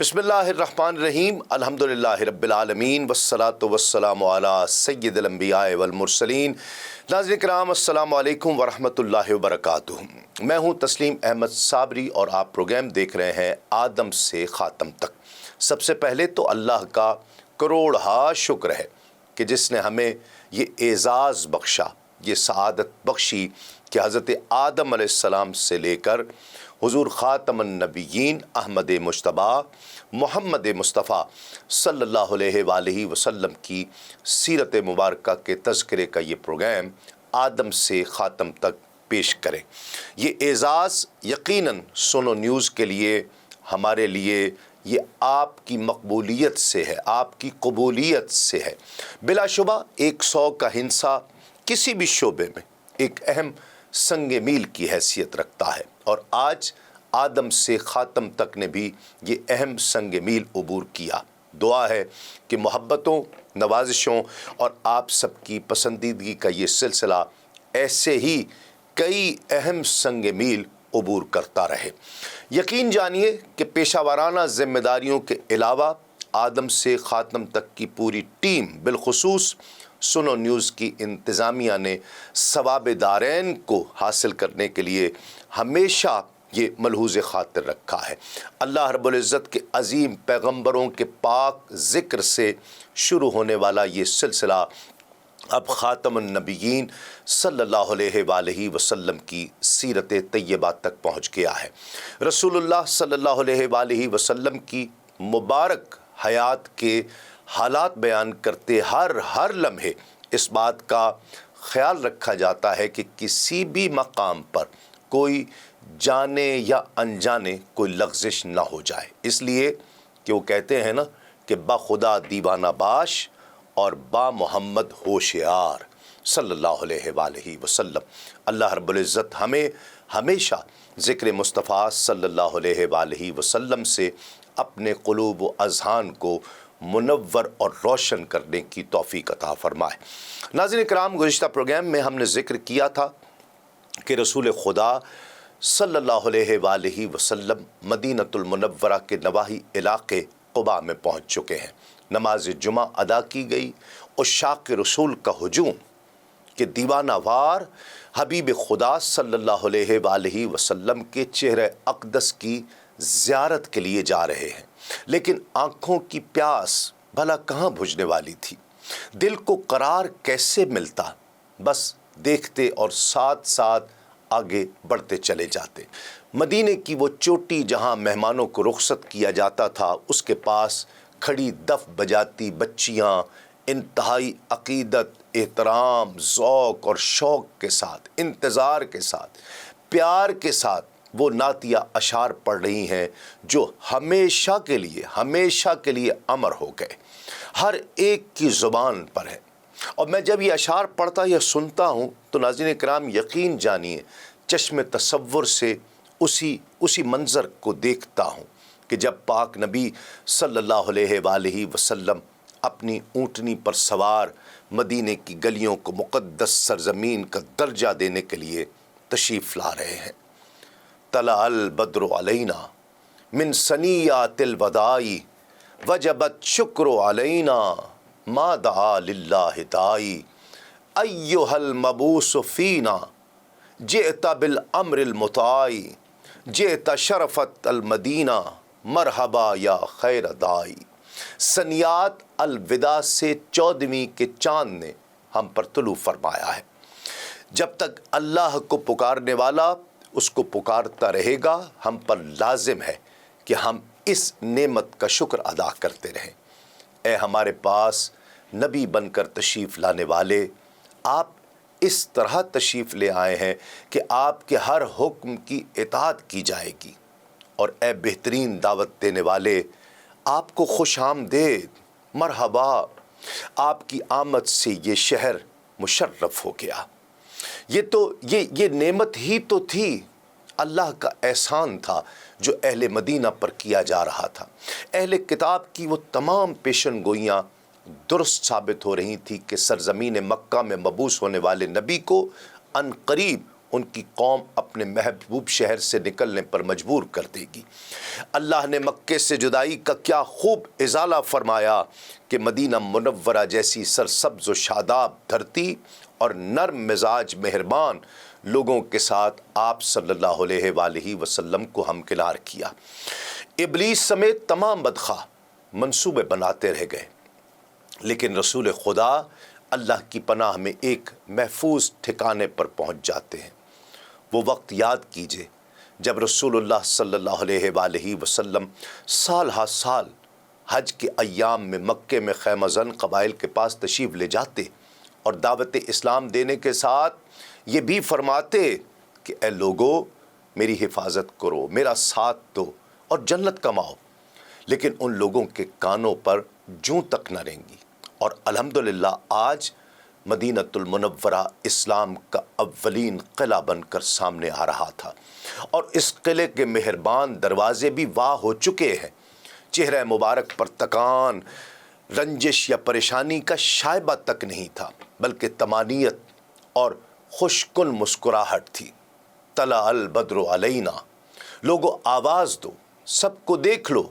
بسم اللہ الرحمن الرحیم الحمدللہ رب العالمین والصلاة والسلام علی سید الانبیاء والمرسلین۔ ناظرین کرام السلام علیکم ورحمۃ اللہ وبرکاتہ۔ میں ہوں تسلیم احمد صابری اور آپ پروگرام دیکھ رہے ہیں آدم سے خاتم تک۔ سب سے پہلے تو اللہ کا کروڑہا شکر ہے کہ جس نے ہمیں یہ اعزاز بخشا، یہ سعادت بخشی کہ حضرت آدم علیہ السلام سے لے کر حضور خاتم النبیین احمد مجتبیٰ محمد مصطفیٰ صلی اللہ علیہ وآلہ وسلم کی سیرت مبارکہ کے تذکرے کا یہ پروگرام آدم سے خاتم تک پیش کریں۔ یہ اعزاز یقیناً سونو نیوز کے لیے، ہمارے لیے یہ آپ کی مقبولیت سے ہے، آپ کی قبولیت سے ہے۔ بلا شبہ 100 کا ہندسہ کسی بھی شعبے میں ایک اہم سنگ میل کی حیثیت رکھتا ہے، اور آج آدم سے خاتم تک نے بھی یہ اہم سنگ میل عبور کیا۔ دعا ہے کہ محبتوں، نوازشوں اور آپ سب کی پسندیدگی کا یہ سلسلہ ایسے ہی کئی اہم سنگ میل عبور کرتا رہے۔ یقین جانیے کہ پیشہ ورانہ ذمہ داریوں کے علاوہ آدم سے خاتم تک کی پوری ٹیم، بالخصوص سونو نیوز کی انتظامیہ نے ثواب دارین کو حاصل کرنے کے لیے ہمیشہ یہ ملحوظ خاطر رکھا ہے۔ اللہ رب العزت کے عظیم پیغمبروں کے پاک ذکر سے شروع ہونے والا یہ سلسلہ اب خاتم النبیین صلی اللہ علیہ وآلہ وسلم کی سیرت طیبہ تک پہنچ گیا ہے۔ رسول اللہ صلی اللہ علیہ وآلہ وسلم کی مبارک حیات کے حالات بیان کرتے ہر لمحے اس بات کا خیال رکھا جاتا ہے کہ کسی بھی مقام پر کوئی جانے یا انجانے کوئی لغزش نہ ہو جائے، اس لیے کہ وہ کہتے ہیں نا کہ با خدا دیوانہ باش اور با محمد ہوشیار صلی اللہ علیہ وآلہ وسلم۔ اللہ رب العزت ہمیں ہمیشہ ذکر مصطفیٰ صلی اللہ علیہ وآلہ وسلم سے اپنے قلوب و اذہان کو منور اور روشن کرنے کی توفیق عطا فرمائے۔ ناظرین کرام، گزشتہ پروگرام میں ہم نے ذکر کیا تھا کہ رسول خدا صلی اللہ علیہ وآلہ وسلم مدینۃ المنورہ کے نواحی علاقے قباء میں پہنچ چکے ہیں۔ نماز جمعہ ادا کی گئی، عشاق رسول کا ہجوم کہ دیوانہ وار حبیب خدا صلی اللہ علیہ وآلہ وسلم کے چہرہ اقدس کی زیارت کے لیے جا رہے ہیں، لیکن آنکھوں کی پیاس بھلا کہاں بجھنے والی تھی، دل کو قرار کیسے ملتا، بس دیکھتے اور ساتھ ساتھ آگے بڑھتے چلے جاتے۔ مدینے کی وہ چوٹی جہاں مہمانوں کو رخصت کیا جاتا تھا، اس کے پاس کھڑی دف بجاتی بچیاں انتہائی عقیدت، احترام، ذوق اور شوق کے ساتھ، انتظار کے ساتھ، پیار کے ساتھ وہ نعتیہ اشعار پڑھ رہی ہیں جو ہمیشہ کے لیے امر ہو گئے، ہر ایک کی زبان پر ہے۔ اور میں جب یہ اشعار پڑھتا یا سنتا ہوں تو ناظرین کرام یقین جانیے چشم تصور سے اسی منظر کو دیکھتا ہوں کہ جب پاک نبی صلی اللہ علیہ وآلہ وسلم اپنی اونٹنی پر سوار مدینے کی گلیوں کو مقدس سرزمین کا درجہ دینے کے لیے تشریف لا رہے ہیں۔ طلع البدر علینا من ثنیات الوداع وجبت شکر علینا ما دعا للہ داعی ایہا المبعوث فینا جئت بالامر المطاع جئت شرفت المدینہ مرحبا یا خیر داعی۔ ثنیات الوداع سے 14ویں کے چاند نے ہم پر طلوع فرمایا ہے۔ جب تک اللہ کو پکارنے والا اس کو پکارتا رہے گا، ہم پر لازم ہے کہ ہم اس نعمت کا شکر ادا کرتے رہیں۔ اے ہمارے پاس نبی بن کر تشریف لانے والے، آپ اس طرح تشریف لے آئے ہیں کہ آپ کے ہر حکم کی اطاعت کی جائے گی، اور اے بہترین دعوت دینے والے، آپ کو خوش آمدید، مرحبا، آپ کی آمد سے یہ شہر مشرف ہو گیا۔ یہ نعمت ہی تو تھی، اللہ کا احسان تھا جو اہل مدینہ پر کیا جا رہا تھا۔ اہل کتاب کی وہ تمام پیشن گوئیاں درست ثابت ہو رہی تھی کہ سرزمین مکہ میں مبعوث ہونے والے نبی کو عنقریب ان کی قوم اپنے محبوب شہر سے نکلنے پر مجبور کر دے گی۔ اللہ نے مکے سے جدائی کا کیا خوب ازالہ فرمایا کہ مدینہ منورہ جیسی سرسبز و شاداب دھرتی اور نرم مزاج مہربان لوگوں کے ساتھ آپ صلی اللہ علیہ وآلہ وسلم کو ہمکنار کیا۔ ابلیس سمیت تمام بدخواہ منصوبے بناتے رہ گئے، لیکن رسول خدا اللہ کی پناہ میں ایک محفوظ ٹھکانے پر پہنچ جاتے ہیں۔ وہ وقت یاد کیجئے جب رسول اللہ صلی اللہ علیہ وآلہ وسلم سال ہا سال حج کے ایام میں مکے میں خیمہ زن قبائل کے پاس تشریف لے جاتے اور دعوت اسلام دینے کے ساتھ یہ بھی فرماتے کہ اے لوگو میری حفاظت کرو، میرا ساتھ دو اور جنت کماؤ، لیکن ان لوگوں کے کانوں پر جوں تک نہ رہیں گی۔ اور الحمدللہ آج مدینۃ المنورہ اسلام کا اولین قلعہ بن کر سامنے آ رہا تھا، اور اس قلعے کے مہربان دروازے بھی واہ ہو چکے ہیں۔ چہرہ مبارک پر تکان، رنجش یا پریشانی کا شائبہ تک نہیں تھا، بلکہ طمانینت اور خوشکن مسکراہٹ تھی۔ طلع البدر علینا، لوگو آواز دو، سب کو دیکھ لو،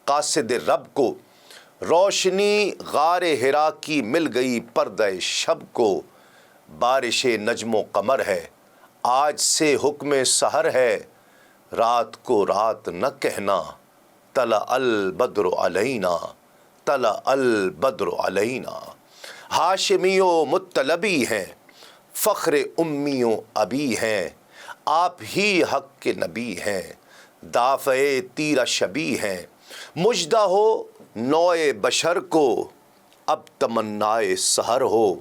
قاصد رب کو، روشنی غار حرا کی مل گئی پردہ شب کو، بارش نجم و قمر ہے، آج سے حکم سحر ہے، رات کو رات نہ کہنا، طلع البدر علینا، طلع البدر علینا۔ ہاشمی و مطلبی ہیں، فخر امی و ابی ہیں، آپ ہی حق کے نبی ہیں، دافع تیر شبی ہیں، مژدہ ہو نوع بشر کو، اب تمنائے سحر ہو،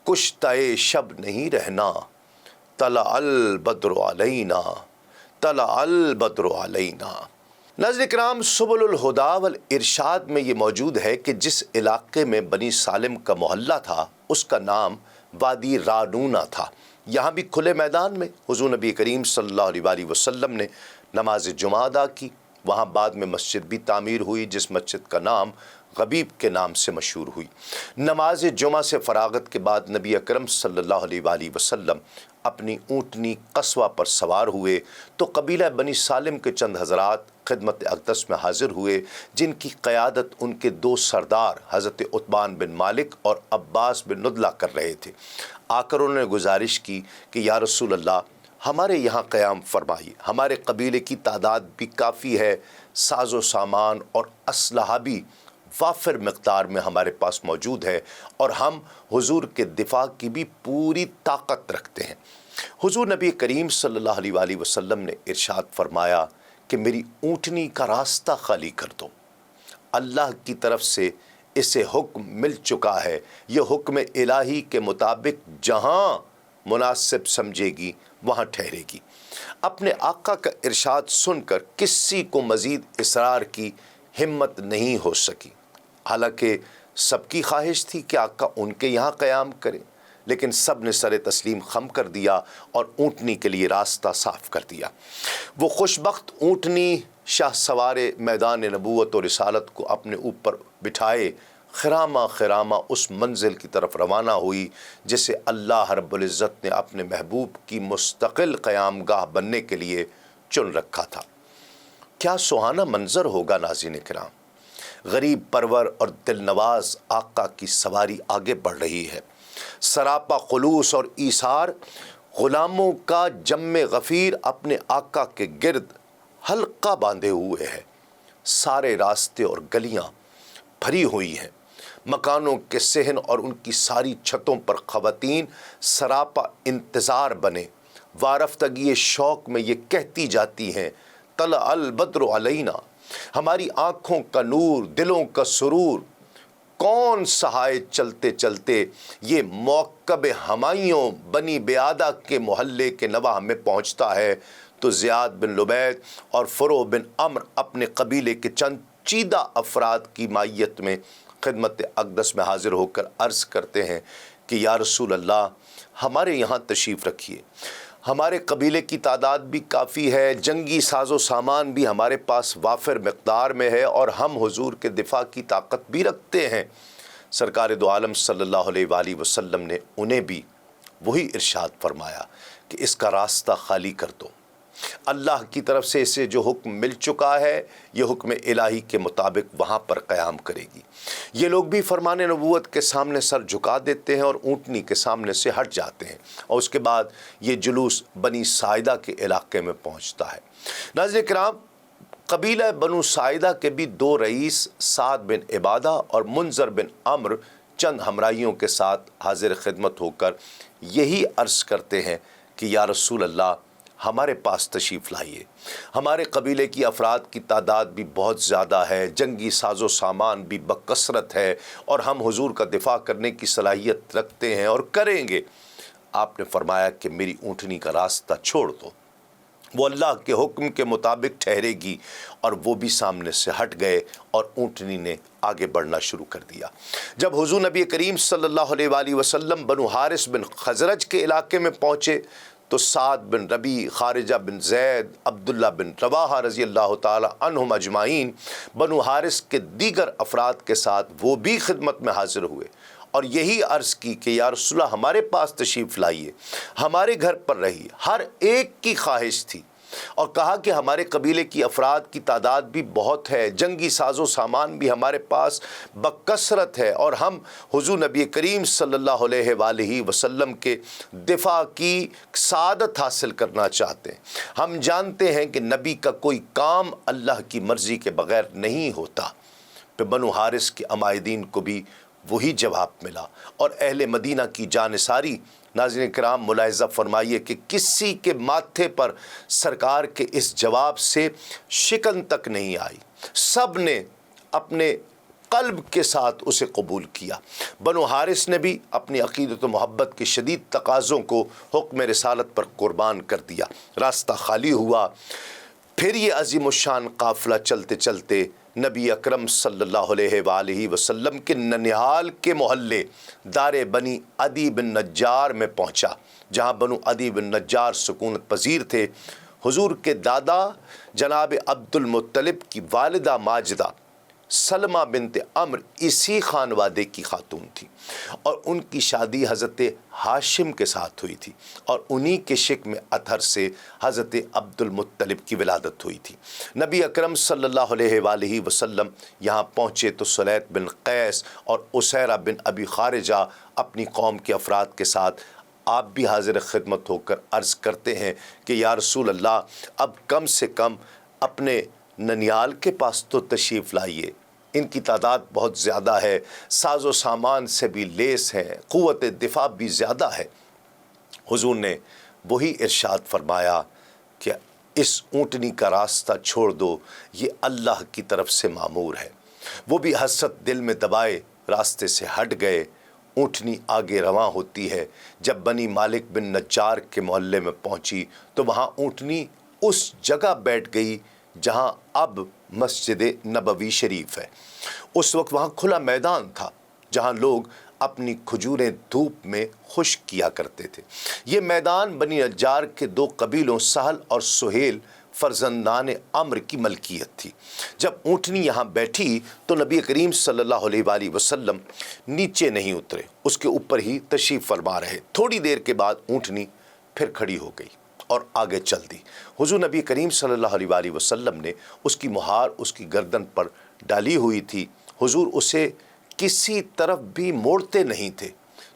کشتہ شب نہیں رہنا، طلع البدر علینا، طلع البدر علینا۔ ناظرین کرام، سبل الہدیٰ والارشاد میں یہ موجود ہے کہ جس علاقے میں بنی سالم کا محلہ تھا اس کا نام وادی رانونہ تھا۔ یہاں بھی کھلے میدان میں حضور نبی کریم صلی اللہ علیہ وآلہ وسلم نے نماز جمعہ ادا کی۔ وہاں بعد میں مسجد بھی تعمیر ہوئی جس مسجد کا نام غبیب کے نام سے مشہور ہوئی۔ نماز جمعہ سے فراغت کے بعد نبی اکرم صلی اللہ علیہ وآلہ وسلم اپنی اونٹنی قصوہ پر سوار ہوئے تو قبیلہ بنی سالم کے چند حضرات خدمت اقدس میں حاضر ہوئے، جن کی قیادت ان کے دو سردار حضرت عتبان بن مالک اور عباس بن ندلہ کر رہے تھے۔ آ کر انہوں نے گزارش کی کہ یا رسول اللہ، ہمارے یہاں قیام فرمائیے، ہمارے قبیلے کی تعداد بھی کافی ہے، ساز و سامان اور اسلحہ بھی وافر مقدار میں ہمارے پاس موجود ہے، اور ہم حضور کے دفاع کی بھی پوری طاقت رکھتے ہیں۔ حضور نبی کریم صلی اللہ علیہ وآلہ وسلم نے ارشاد فرمایا کہ میری اونٹنی کا راستہ خالی کر دو، اللہ کی طرف سے اسے حکم مل چکا ہے، یہ حکم الہی کے مطابق جہاں مناسب سمجھے گی وہاں ٹھہرے گی۔ اپنے آقا کا ارشاد سن کر کسی کو مزید اصرار کی ہمت نہیں ہو سکی، حالانکہ سب کی خواہش تھی کہ آقا ان کے یہاں قیام کریں، لیکن سب نے سر تسلیم خم کر دیا اور اونٹنی کے لیے راستہ صاف کر دیا۔ وہ خوشبخت اونٹنی شاہ سوار میدان نبوت اور رسالت کو اپنے اوپر بٹھائے خرامہ خرامہ اس منزل کی طرف روانہ ہوئی جسے اللہ رب العزت نے اپنے محبوب کی مستقل قیام گاہ بننے کے لیے چن رکھا تھا۔ کیا سہانا منظر ہوگا ناظرین کرام، غریب پرور اور دل نواز آقا کی سواری آگے بڑھ رہی ہے، سراپا خلوص اور ایثار، غلاموں کا جم غفیر اپنے آقا کے گرد حلقہ باندھے ہوئے ہے، سارے راستے اور گلیاں بھری ہوئی ہیں، مکانوں کے صحن اور ان کی ساری چھتوں پر خواتین سراپا انتظار بنے، وارفتگی شوق میں یہ کہتی جاتی ہیں طلع البدر علینا، ہماری آنکھوں کا نور، دلوں کا سرور، کون سہائے چلتے چلتے یہ موکب ہمائیوں بنی بیادہ کے محلے کے نواح میں پہنچتا ہے تو زیاد بن لبید اور فرو بن عمر اپنے قبیلے کے چند چیدہ افراد کی مائیت میں خدمت اقدس میں حاضر ہو کر عرض کرتے ہیں کہ یا رسول اللہ، ہمارے یہاں تشریف رکھیے، ہمارے قبیلے کی تعداد بھی کافی ہے، جنگی ساز و سامان بھی ہمارے پاس وافر مقدار میں ہے، اور ہم حضور کے دفاع کی طاقت بھی رکھتے ہیں۔ سرکار دو عالم صلی اللہ علیہ وآلہ وسلم نے انہیں بھی وہی ارشاد فرمایا کہ اس کا راستہ خالی کر دو۔ اللہ کی طرف سے اسے جو حکم مل چکا ہے یہ حکم الہی کے مطابق وہاں پر قیام کرے گی۔ یہ لوگ بھی فرمان نبوت کے سامنے سر جھکا دیتے ہیں اور اونٹنی کے سامنے سے ہٹ جاتے ہیں، اور اس کے بعد یہ جلوس بنی ساعدہ کے علاقے میں پہنچتا ہے۔ ناظرین کرام، قبیلہ بنو ساعدہ کے بھی دو رئیس سعد بن عبادہ اور منذر بن عمرو چند ہمراہیوں کے ساتھ حاضر خدمت ہو کر یہی عرض کرتے ہیں کہ یا رسول اللہ، ہمارے پاس تشریف لائیے، ہمارے قبیلے کی افراد کی تعداد بھی بہت زیادہ ہے، جنگی ساز و سامان بھی بکثرت ہے، اور ہم حضور کا دفاع کرنے کی صلاحیت رکھتے ہیں اور کریں گے۔ آپ نے فرمایا کہ میری اونٹنی کا راستہ چھوڑ دو، وہ اللہ کے حکم کے مطابق ٹھہرے گی، اور وہ بھی سامنے سے ہٹ گئے اور اونٹنی نے آگے بڑھنا شروع کر دیا۔ جب حضور نبی کریم صلی اللہ علیہ وآلہ وسلم بنو حارث بن خزرج کے علاقے میں پہنچے تو سعد بن ربیع، خارجہ بن زید، عبداللہ بن رواحہ رضی اللہ تعالی عنہم اجمعین، بنو حارث کے دیگر افراد کے ساتھ وہ بھی خدمت میں حاضر ہوئے اور یہی عرض کی کہ یا رسول اللہ، ہمارے پاس تشریف لائیے، ہمارے گھر پر رہیے۔ ہر ایک کی خواہش تھی، اور کہا کہ ہمارے قبیلے کی افراد کی تعداد بھی بہت ہے، جنگی ساز و سامان بھی ہمارے پاس بکثرت ہے، اور ہم حضور نبی کریم صلی اللہ علیہ وآلہ وسلم کے دفاع کی سعادت حاصل کرنا چاہتے ہیں۔ ہم جانتے ہیں کہ نبی کا کوئی کام اللہ کی مرضی کے بغیر نہیں ہوتا۔ پہ بنو حارث کے عمائدین کو بھی وہی جواب ملا، اور اہل مدینہ کی جانثاری، ناظرین کرام ملاحظہ فرمائیے کہ کسی کے ماتھے پر سرکار کے اس جواب سے شکن تک نہیں آئی، سب نے اپنے قلب کے ساتھ اسے قبول کیا۔ بنو حارث نے بھی اپنی عقیدت و محبت کے شدید تقاضوں کو حکم رسالت پر قربان کر دیا۔ راستہ خالی ہوا۔ پھر یہ عظیم الشان قافلہ چلتے چلتے نبی اکرم صلی اللہ علیہ وآلہ وسلم کے ننہال کے محلے دار بنی عدی بن نجار میں پہنچا، جہاں بنو عدی بن نجار سکونت پذیر تھے۔ حضور کے دادا جناب عبد المطلب کی والدہ ماجدہ سلمہ بنت عمرو اسی خانوادے کی خاتون تھی، اور ان کی شادی حضرت ہاشم کے ساتھ ہوئی تھی، اور انہی کے شکم اطہر سے حضرت عبد المطلب کی ولادت ہوئی تھی۔ نبی اکرم صلی اللہ علیہ وآلہ وسلم یہاں پہنچے تو سلیط بن قیس اور اسیرہ بن ابی خارجہ اپنی قوم کے افراد کے ساتھ آپ بھی حاضر خدمت ہو کر عرض کرتے ہیں کہ یا رسول اللہ، اب کم سے کم اپنے ننیال کے پاس تو تشریف لائیے، ان کی تعداد بہت زیادہ ہے، ساز و سامان سے بھی لیس ہے، قوت دفاع بھی زیادہ ہے۔ حضور نے وہی ارشاد فرمایا کہ اس اونٹنی کا راستہ چھوڑ دو، یہ اللہ کی طرف سے مامور ہے۔ وہ بھی حسرت دل میں دبائے راستے سے ہٹ گئے۔ اونٹنی آگے رواں ہوتی ہے۔ جب بنی مالک بن نجار کے محلے میں پہنچی تو وہاں اونٹنی اس جگہ بیٹھ گئی جہاں اب مسجد نبوی شریف ہے۔ اس وقت وہاں کھلا میدان تھا جہاں لوگ اپنی کھجوریں دھوپ میں خشک کیا کرتے تھے۔ یہ میدان بنی نجار کے دو قبیلوں سہل اور سہیل فرزندان عمرو کی ملکیت تھی۔ جب اونٹنی یہاں بیٹھی تو نبی کریم صلی اللہ علیہ وآلہ وسلم نیچے نہیں اترے، اس کے اوپر ہی تشریف فرما رہے۔ تھوڑی دیر کے بعد اونٹنی پھر کھڑی ہو گئی اور آگے چل دی۔ حضور نبی کریم صلی اللہ علیہ وآلہ وسلم نے اس کی مہار اس کی گردن پر ڈالی ہوئی تھی۔ حضور اسے کسی طرف بھی موڑتے نہیں تھے۔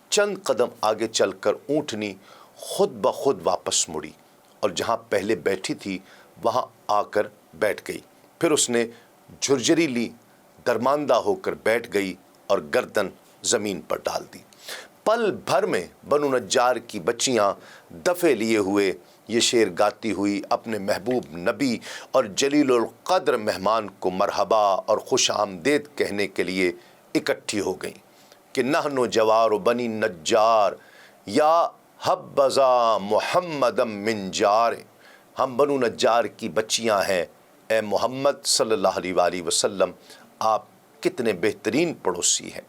چند قدم آگے چل کر اونٹنی خود بخود واپس مڑی اور جہاں پہلے بیٹھی تھی وہاں آ کر بیٹھ گئی۔ پھر اس نے جھرجھری لی، درماندہ ہو کر بیٹھ گئی اور گردن زمین پر ڈال دی۔ پل بھر میں بنو نجار کی بچیاں دفے لیے ہوئے یہ شعر گاتی ہوئی اپنے محبوب نبی اور جلیل القدر مہمان کو مرحبا اور خوش آمدید کہنے کے لیے اکٹھی ہو گئیں کہ نحن جوار بنی نجار یا حبذا محمدم من جار، ہم بنو نجار کی بچیاں ہیں، اے محمد صلی اللہ علیہ وآلہ وسلم آپ کتنے بہترین پڑوسی ہیں۔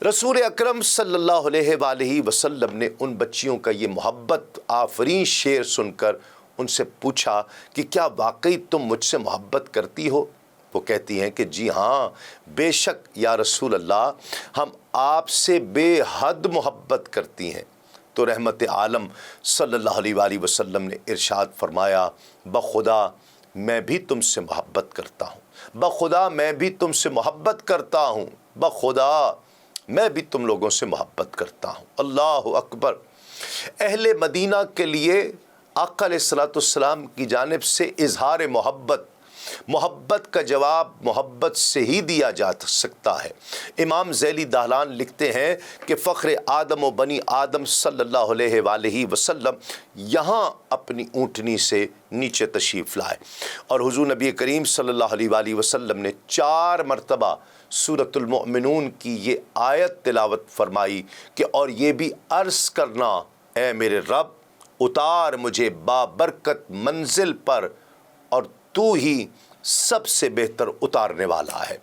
رسول اکرم صلی اللہ علیہ وآلہ وسلم نے ان بچیوں کا یہ محبت آفرین شعر سن کر ان سے پوچھا کہ کیا واقعی تم مجھ سے محبت کرتی ہو؟ وہ کہتی ہیں کہ جی ہاں، بے شک یا رسول اللہ، ہم آپ سے بے حد محبت کرتی ہیں۔ تو رحمت عالم صلی اللہ علیہ وآلہ وسلم نے ارشاد فرمایا، بخدا میں بھی تم سے محبت کرتا ہوں، بخدا میں بھی تم سے محبت کرتا ہوں، بخدا میں بھی تم لوگوں سے محبت کرتا ہوں۔ اللہ اکبر۔ اہل مدینہ کے لیے آقا علیہ الصلوۃ والسلام کی جانب سے اظہار محبت کا جواب محبت سے ہی دیا جا سکتا ہے۔ امام ذیلی دہلان لکھتے ہیں کہ فخر آدم و بنی آدم صلی اللہ علیہ وآلہ وسلم یہاں اپنی اونٹنی سے نیچے تشریف لائے اور حضور نبی کریم صلی اللہ علیہ وآلہ وسلم نے 4 مرتبہ سورۃ المؤمنون کی یہ آیت تلاوت فرمائی کہ اور یہ بھی عرض کرنا، اے میرے رب اتار مجھے بابرکت منزل پر اور تو ہی سب سے بہتر اتارنے والا ہے۔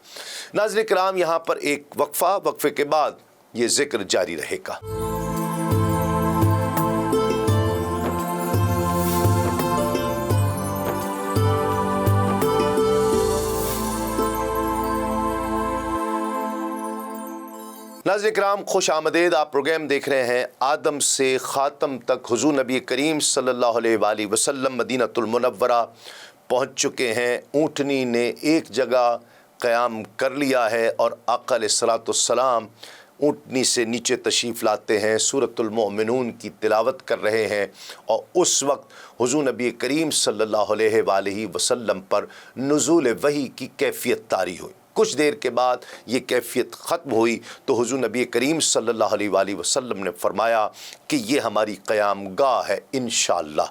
ناظرین کرام، یہاں پر ایک وقفے کے بعد یہ ذکر جاری رہے گا۔ ناظرین کرام، خوش آمدید۔ آپ پروگرام دیکھ رہے ہیں آدم سے خاتم تک۔ حضور نبی کریم صلی اللہ علیہ وآلہ وسلم مدینہ المنورہ پہنچ چکے ہیں۔ اونٹنی نے ایک جگہ قیام کر لیا ہے اور آقا علیہ الصلوۃ والسلام اونٹنی سے نیچے تشریف لاتے ہیں، سورۃ المؤمنون کی تلاوت کر رہے ہیں، اور اس وقت حضور نبی کریم صلی اللہ علیہ وآلہ وسلم پر نزول وحی کی کیفیت طاری ہوئی۔ کچھ دیر کے بعد یہ کیفیت ختم ہوئی تو حضور نبی کریم صلی اللہ علیہ وآلہ وسلم نے فرمایا کہ یہ ہماری قیام گاہ ہے انشاءاللہ۔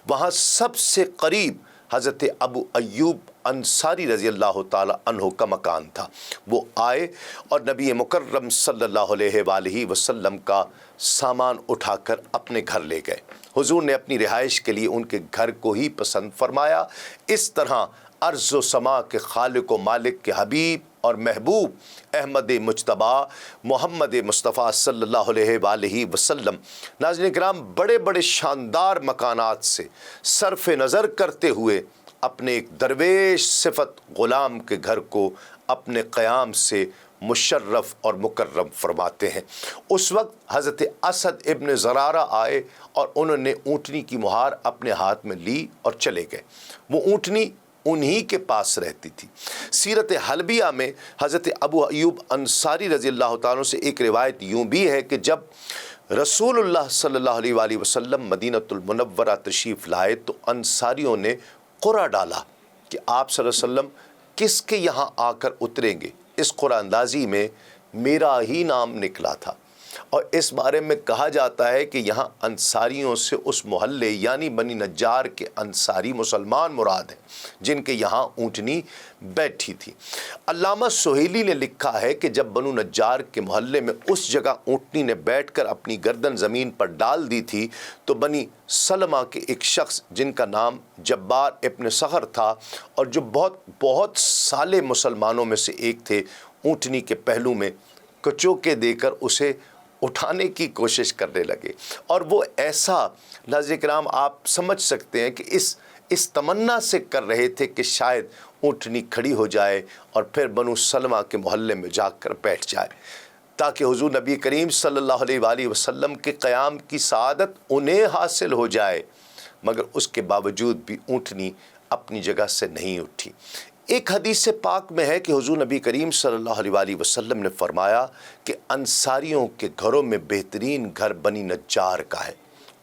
وہاں سب سے قریب حضرت ابو ایوب انصاری رضی اللہ تعالی عنہ کا مکان تھا۔ وہ آئے اور نبی مکرم صلی اللہ علیہ وآلہ وسلم کا سامان اٹھا کر اپنے گھر لے گئے۔ حضور نے اپنی رہائش کے لیے ان کے گھر کو ہی پسند فرمایا۔ اس طرح ارض و سما کے خالق و مالک کے حبیب اور محبوب احمد مجتبیٰ محمد مصطفیٰ صلی اللہ علیہ وآلہ وسلم ناظرین کرام بڑے بڑے شاندار مکانات سے صرف نظر کرتے ہوئے اپنے ایک درویش صفت غلام کے گھر کو اپنے قیام سے مشرف اور مکرم فرماتے ہیں۔ اس وقت حضرت اسد ابن زرارہ آئے اور انہوں نے اونٹنی کی مہار اپنے ہاتھ میں لی اور چلے گئے۔ وہ اونٹنی انہی کے پاس رہتی تھی۔ سیرت حلبیہ میں حضرت ابو ایوب انصاری رضی اللہ تعالیٰ سے ایک روایت یوں بھی ہے کہ جب رسول اللہ صلی اللہ علیہ وآلہ وسلم مدینہ المنورہ تشریف لائے تو انصاریوں نے قرعہ ڈالا کہ آپ صلی اللہ علیہ وسلم کس کے یہاں آ کر اتریں گے۔ اس قرعہ اندازی میں میرا ہی نام نکلا تھا، اور اس بارے میں کہا جاتا ہے کہ یہاں انصاریوں سے اس محلے یعنی بنی نجار کے انصاری مسلمان مراد ہیں جن کے یہاں اونٹنی بیٹھی تھی۔ علامہ سہیلی نے لکھا ہے کہ جب بنو نجار کے محلے میں اس جگہ اونٹنی نے بیٹھ کر اپنی گردن زمین پر ڈال دی تھی تو بنی سلمہ کے ایک شخص جن کا نام جبار ابن صخر تھا اور جو بہت سالے مسلمانوں میں سے ایک تھے، اونٹنی کے پہلو میں کچوکے دے کر اسے اٹھانے کی کوشش کرنے لگے، اور وہ ایسا ناظرین کرام آپ سمجھ سکتے ہیں کہ اس تمنا سے کر رہے تھے کہ شاید اونٹنی کھڑی ہو جائے اور پھر بنو سلمہ کے محلے میں جا کر بیٹھ جائے تاکہ حضور نبی کریم صلی اللہ علیہ وآلہ وسلم کے قیام کی سعادت انہیں حاصل ہو جائے، مگر اس کے باوجود بھی اونٹنی اپنی جگہ سے نہیں اٹھی۔ ایک حدیث پاک میں ہے کہ حضور نبی کریم صلی اللہ علیہ وآلہ وسلم نے فرمایا کہ انصاریوں کے گھروں میں بہترین گھر بنی نجار کا ہے،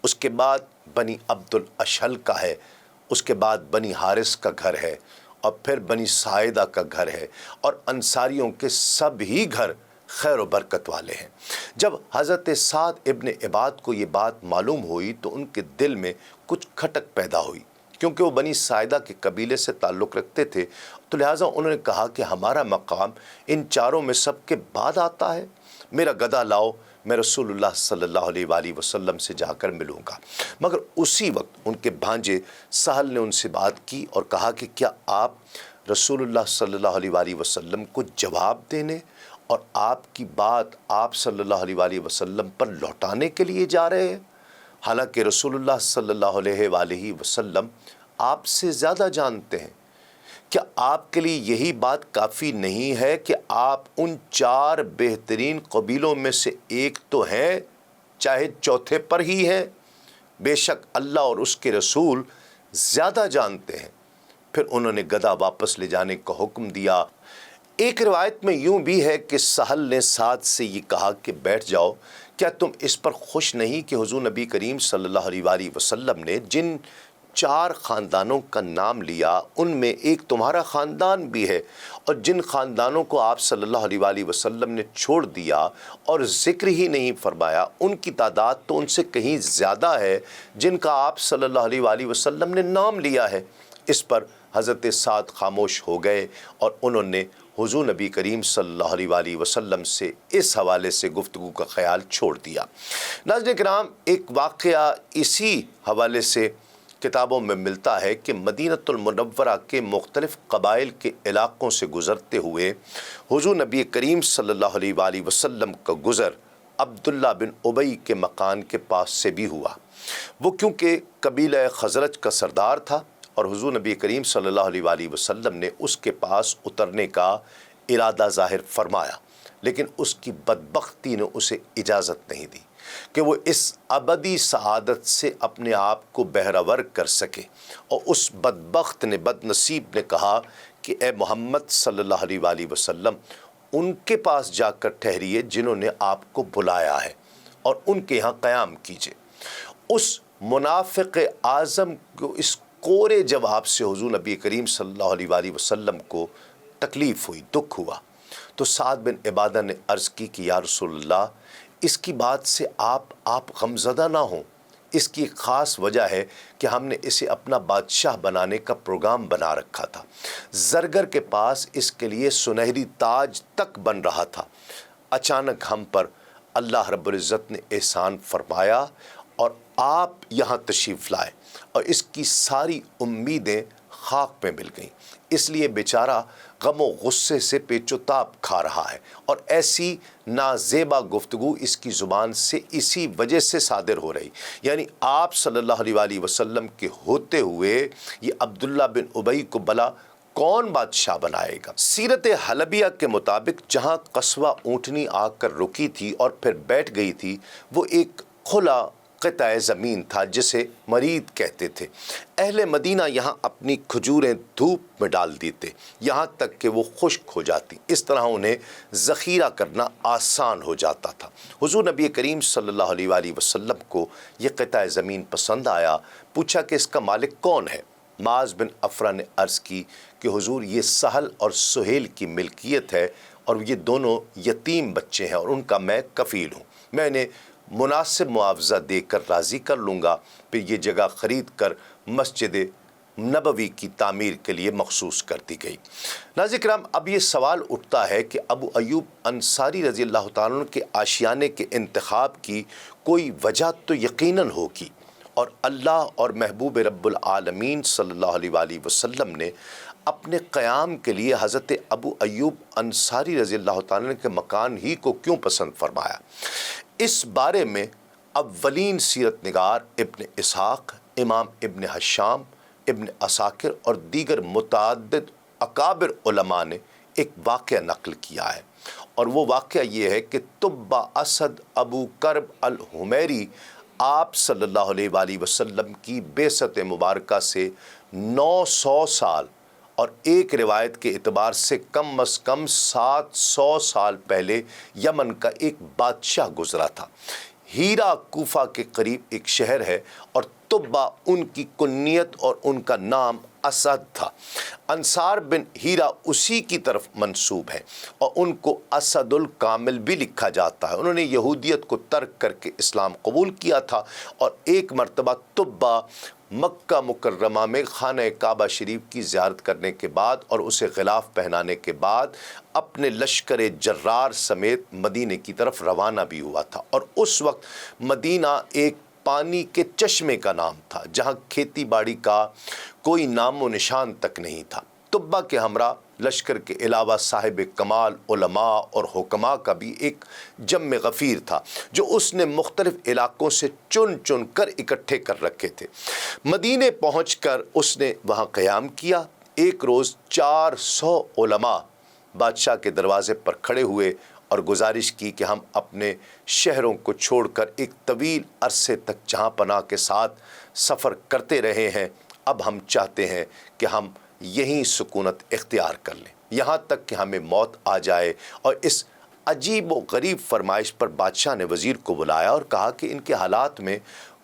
اس کے بعد بنی عبد الاشہل کا ہے، اس کے بعد بنی حارث کا گھر ہے، اور پھر بنی ساعدہ کا گھر ہے، اور انصاریوں کے سب ہی گھر خیر و برکت والے ہیں۔ جب حضرت سعد ابن عباد کو یہ بات معلوم ہوئی تو ان کے دل میں کچھ کھٹک پیدا ہوئی، کیونکہ وہ بنی ساعدہ کے قبیلے سے تعلق رکھتے تھے، تو لہٰذا انہوں نے کہا کہ ہمارا مقام ان چاروں میں سب کے بعد آتا ہے، میرا گدھا لاؤ، میں رسول اللہ صلی اللہ علیہ وآلہ وسلم سے جا کر ملوں گا۔ مگر اسی وقت ان کے بھانجے سہل نے ان سے بات کی اور کہا کہ کیا آپ رسول اللہ صلی اللہ علیہ وآلہ وسلم کو جواب دینے اور آپ کی بات آپ صلی اللہ علیہ وآلہ وسلم پر لوٹانے کے لیے جا رہے ہیں؟ حالانکہ رسول اللہ صلی اللہ علیہ وآلہ وسلم آپ سے زیادہ جانتے ہیں۔ کیا آپ کے لیے یہی بات کافی نہیں ہے کہ آپ ان 4 بہترین قبیلوں میں سے ایک تو ہیں، چاہے چوتھے پر ہی ہیں، بے شک اللہ اور اس کے رسول زیادہ جانتے ہیں۔ پھر انہوں نے گدھا واپس لے جانے کا حکم دیا۔ ایک روایت میں یوں بھی ہے کہ سہل نے سعد سے یہ کہا کہ بیٹھ جاؤ، کیا تم اس پر خوش نہیں کہ حضور نبی کریم صلی اللہ علیہ وآلہ وسلم نے جن 4 خاندانوں کا نام لیا ان میں ایک تمہارا خاندان بھی ہے، اور جن خاندانوں کو آپ صلی اللہ علیہ وآلہ وسلم نے چھوڑ دیا اور ذکر ہی نہیں فرمایا ان کی تعداد تو ان سے کہیں زیادہ ہے جن کا آپ صلی اللہ علیہ وآلہ وسلم نے نام لیا ہے۔ اس پر حضرت سعد خاموش ہو گئے اور انہوں نے حضور نبی کریم صلی اللہ علیہ وآلہ وسلم سے اس حوالے سے گفتگو کا خیال چھوڑ دیا۔ ناظرین کرام، ایک واقعہ اسی حوالے سے کتابوں میں ملتا ہے کہ مدینۃ المنورہ کے مختلف قبائل کے علاقوں سے گزرتے ہوئے حضور نبی کریم صلی اللہ علیہ وآلہ وسلم کا گزر عبداللہ بن ابی کے مکان کے پاس سے بھی ہوا۔ وہ کیونکہ قبیلہ خزرج کا سردار تھا اور حضور نبی کریم صلی اللہ علیہ وآلہ وسلم نے اس کے پاس اترنے کا ارادہ ظاہر فرمایا، لیکن اس کی بدبختی نے اسے اجازت نہیں دی کہ وہ اس ابدی سعادت سے اپنے آپ کو بہرور کر سکے، اور اس بدبخت نے، بد نصیب نے کہا کہ اے محمد صلی اللہ علیہ وآلہ وسلم، ان کے پاس جا کر ٹھہریے جنہوں نے آپ کو بلایا ہے اور ان کے یہاں قیام کیجیے۔ اس منافق اعظم کو اس کورے جواب سے حضور نبی کریم صلی اللہ علیہ وآلہ وسلم کو تکلیف ہوئی، دکھ ہوا، تو سعد بن عبادہ نے عرض کی کہ یا رسول اللہ، اس کی بات سے آپ غمزدہ نہ ہوں، اس کی ایک خاص وجہ ہے کہ ہم نے اسے اپنا بادشاہ بنانے کا پروگرام بنا رکھا تھا، زرگر کے پاس اس کے لیے سنہری تاج تک بن رہا تھا۔ اچانک ہم پر اللہ رب العزت نے احسان فرمایا اور آپ یہاں تشریف لائے اور اس کی ساری امیدیں خاک میں مل گئیں، اس لیے بیچارہ غم و غصے سے پیچ و تاب کھا رہا ہے، اور ایسی نازیبا گفتگو اس کی زبان سے اسی وجہ سے صادر ہو رہی، یعنی آپ صلی اللہ علیہ وآلہ وسلم کے ہوتے ہوئے یہ عبداللہ بن ابی کو بلا کون بادشاہ بنائے گا۔ سیرت حلبیہ کے مطابق جہاں قصوہ اونٹنی آ کر رکی تھی اور پھر بیٹھ گئی تھی، وہ ایک کھلا قطع زمین تھا جسے مرید کہتے تھے۔ اہل مدینہ یہاں اپنی کھجوریں دھوپ میں ڈال دیتے یہاں تک کہ وہ خشک ہو جاتی، اس طرح انہیں ذخیرہ کرنا آسان ہو جاتا تھا۔ حضور نبی کریم صلی اللہ علیہ وآلہ وسلم کو یہ قطع زمین پسند آیا، پوچھا کہ اس کا مالک کون ہے۔ معاذ بن افرا نے عرض کی کہ حضور یہ سہل اور سہیل کی ملکیت ہے، اور یہ دونوں یتیم بچے ہیں اور ان کا میں کفیل ہوں، میں انہیں مناسب معاوضہ دے کر راضی کر لوں گا۔ پھر یہ جگہ خرید کر مسجد نبوی کی تعمیر کے لیے مخصوص کر دی گئی۔ ناظرین کرام، اب یہ سوال اٹھتا ہے کہ ابو ایوب انصاری رضی اللہ تعالیٰ عنہ کے آشیانے کے انتخاب کی کوئی وجہ تو یقیناً ہوگی، اور اللہ اور محبوب رب العالمین صلی اللہ علیہ وآلہ وسلم نے اپنے قیام کے لیے حضرت ابو ایوب انصاری رضی اللہ تعالیٰ عنہ کے مکان ہی کو کیوں پسند فرمایا؟ اس بارے میں اولین سیرت نگار ابن اسحاق، امام ابن حشام، ابن عساکر اور دیگر متعدد اکابر علماء نے ایک واقعہ نقل کیا ہے، اور وہ واقعہ یہ ہے کہ تبع اسد ابو کرب الحمیری آپ صلی اللہ علیہ وآلہ وسلم کی بعثت مبارکہ سے 900 سال اور ایک روایت کے اعتبار سے کم از کم 700 سال پہلے یمن کا ایک بادشاہ گزرا تھا۔ ہیرا کوفہ کے قریب ایک شہر ہے، اور تبع ان کی کنیت اور ان کا نام اسد تھا۔ انصار بن ہیرا اسی کی طرف منسوب ہے، اور ان کو اسد الکامل بھی لکھا جاتا ہے۔ انہوں نے یہودیت کو ترک کر کے اسلام قبول کیا تھا، اور ایک مرتبہ تبع مکہ مکرمہ میں خانہ کعبہ شریف کی زیارت کرنے کے بعد اور اسے غلاف پہنانے کے بعد اپنے لشکر جرار سمیت مدینے کی طرف روانہ بھی ہوا تھا، اور اس وقت مدینہ ایک پانی کے چشمے کا نام تھا جہاں کھیتی باڑی کا کوئی نام و نشان تک نہیں تھا۔ تبع کے ہمراہ لشکر کے علاوہ صاحب کمال علماء اور حکماء کا بھی ایک جم غفیر تھا جو اس نے مختلف علاقوں سے چن چن کر اکٹھے کر رکھے تھے۔ مدینے پہنچ کر اس نے وہاں قیام کیا۔ ایک روز 400 علماء بادشاہ کے دروازے پر کھڑے ہوئے اور گزارش کی کہ ہم اپنے شہروں کو چھوڑ کر ایک طویل عرصے تک جہاں پناہ کے ساتھ سفر کرتے رہے ہیں، اب ہم چاہتے ہیں کہ ہم یہیں سکونت اختیار کر لیں یہاں تک کہ ہمیں موت آ جائے۔ اور اس عجیب و غریب فرمائش پر بادشاہ نے وزیر کو بلایا اور کہا کہ ان کے حالات میں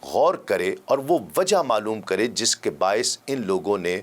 غور کرے اور وہ وجہ معلوم کرے جس کے باعث ان لوگوں نے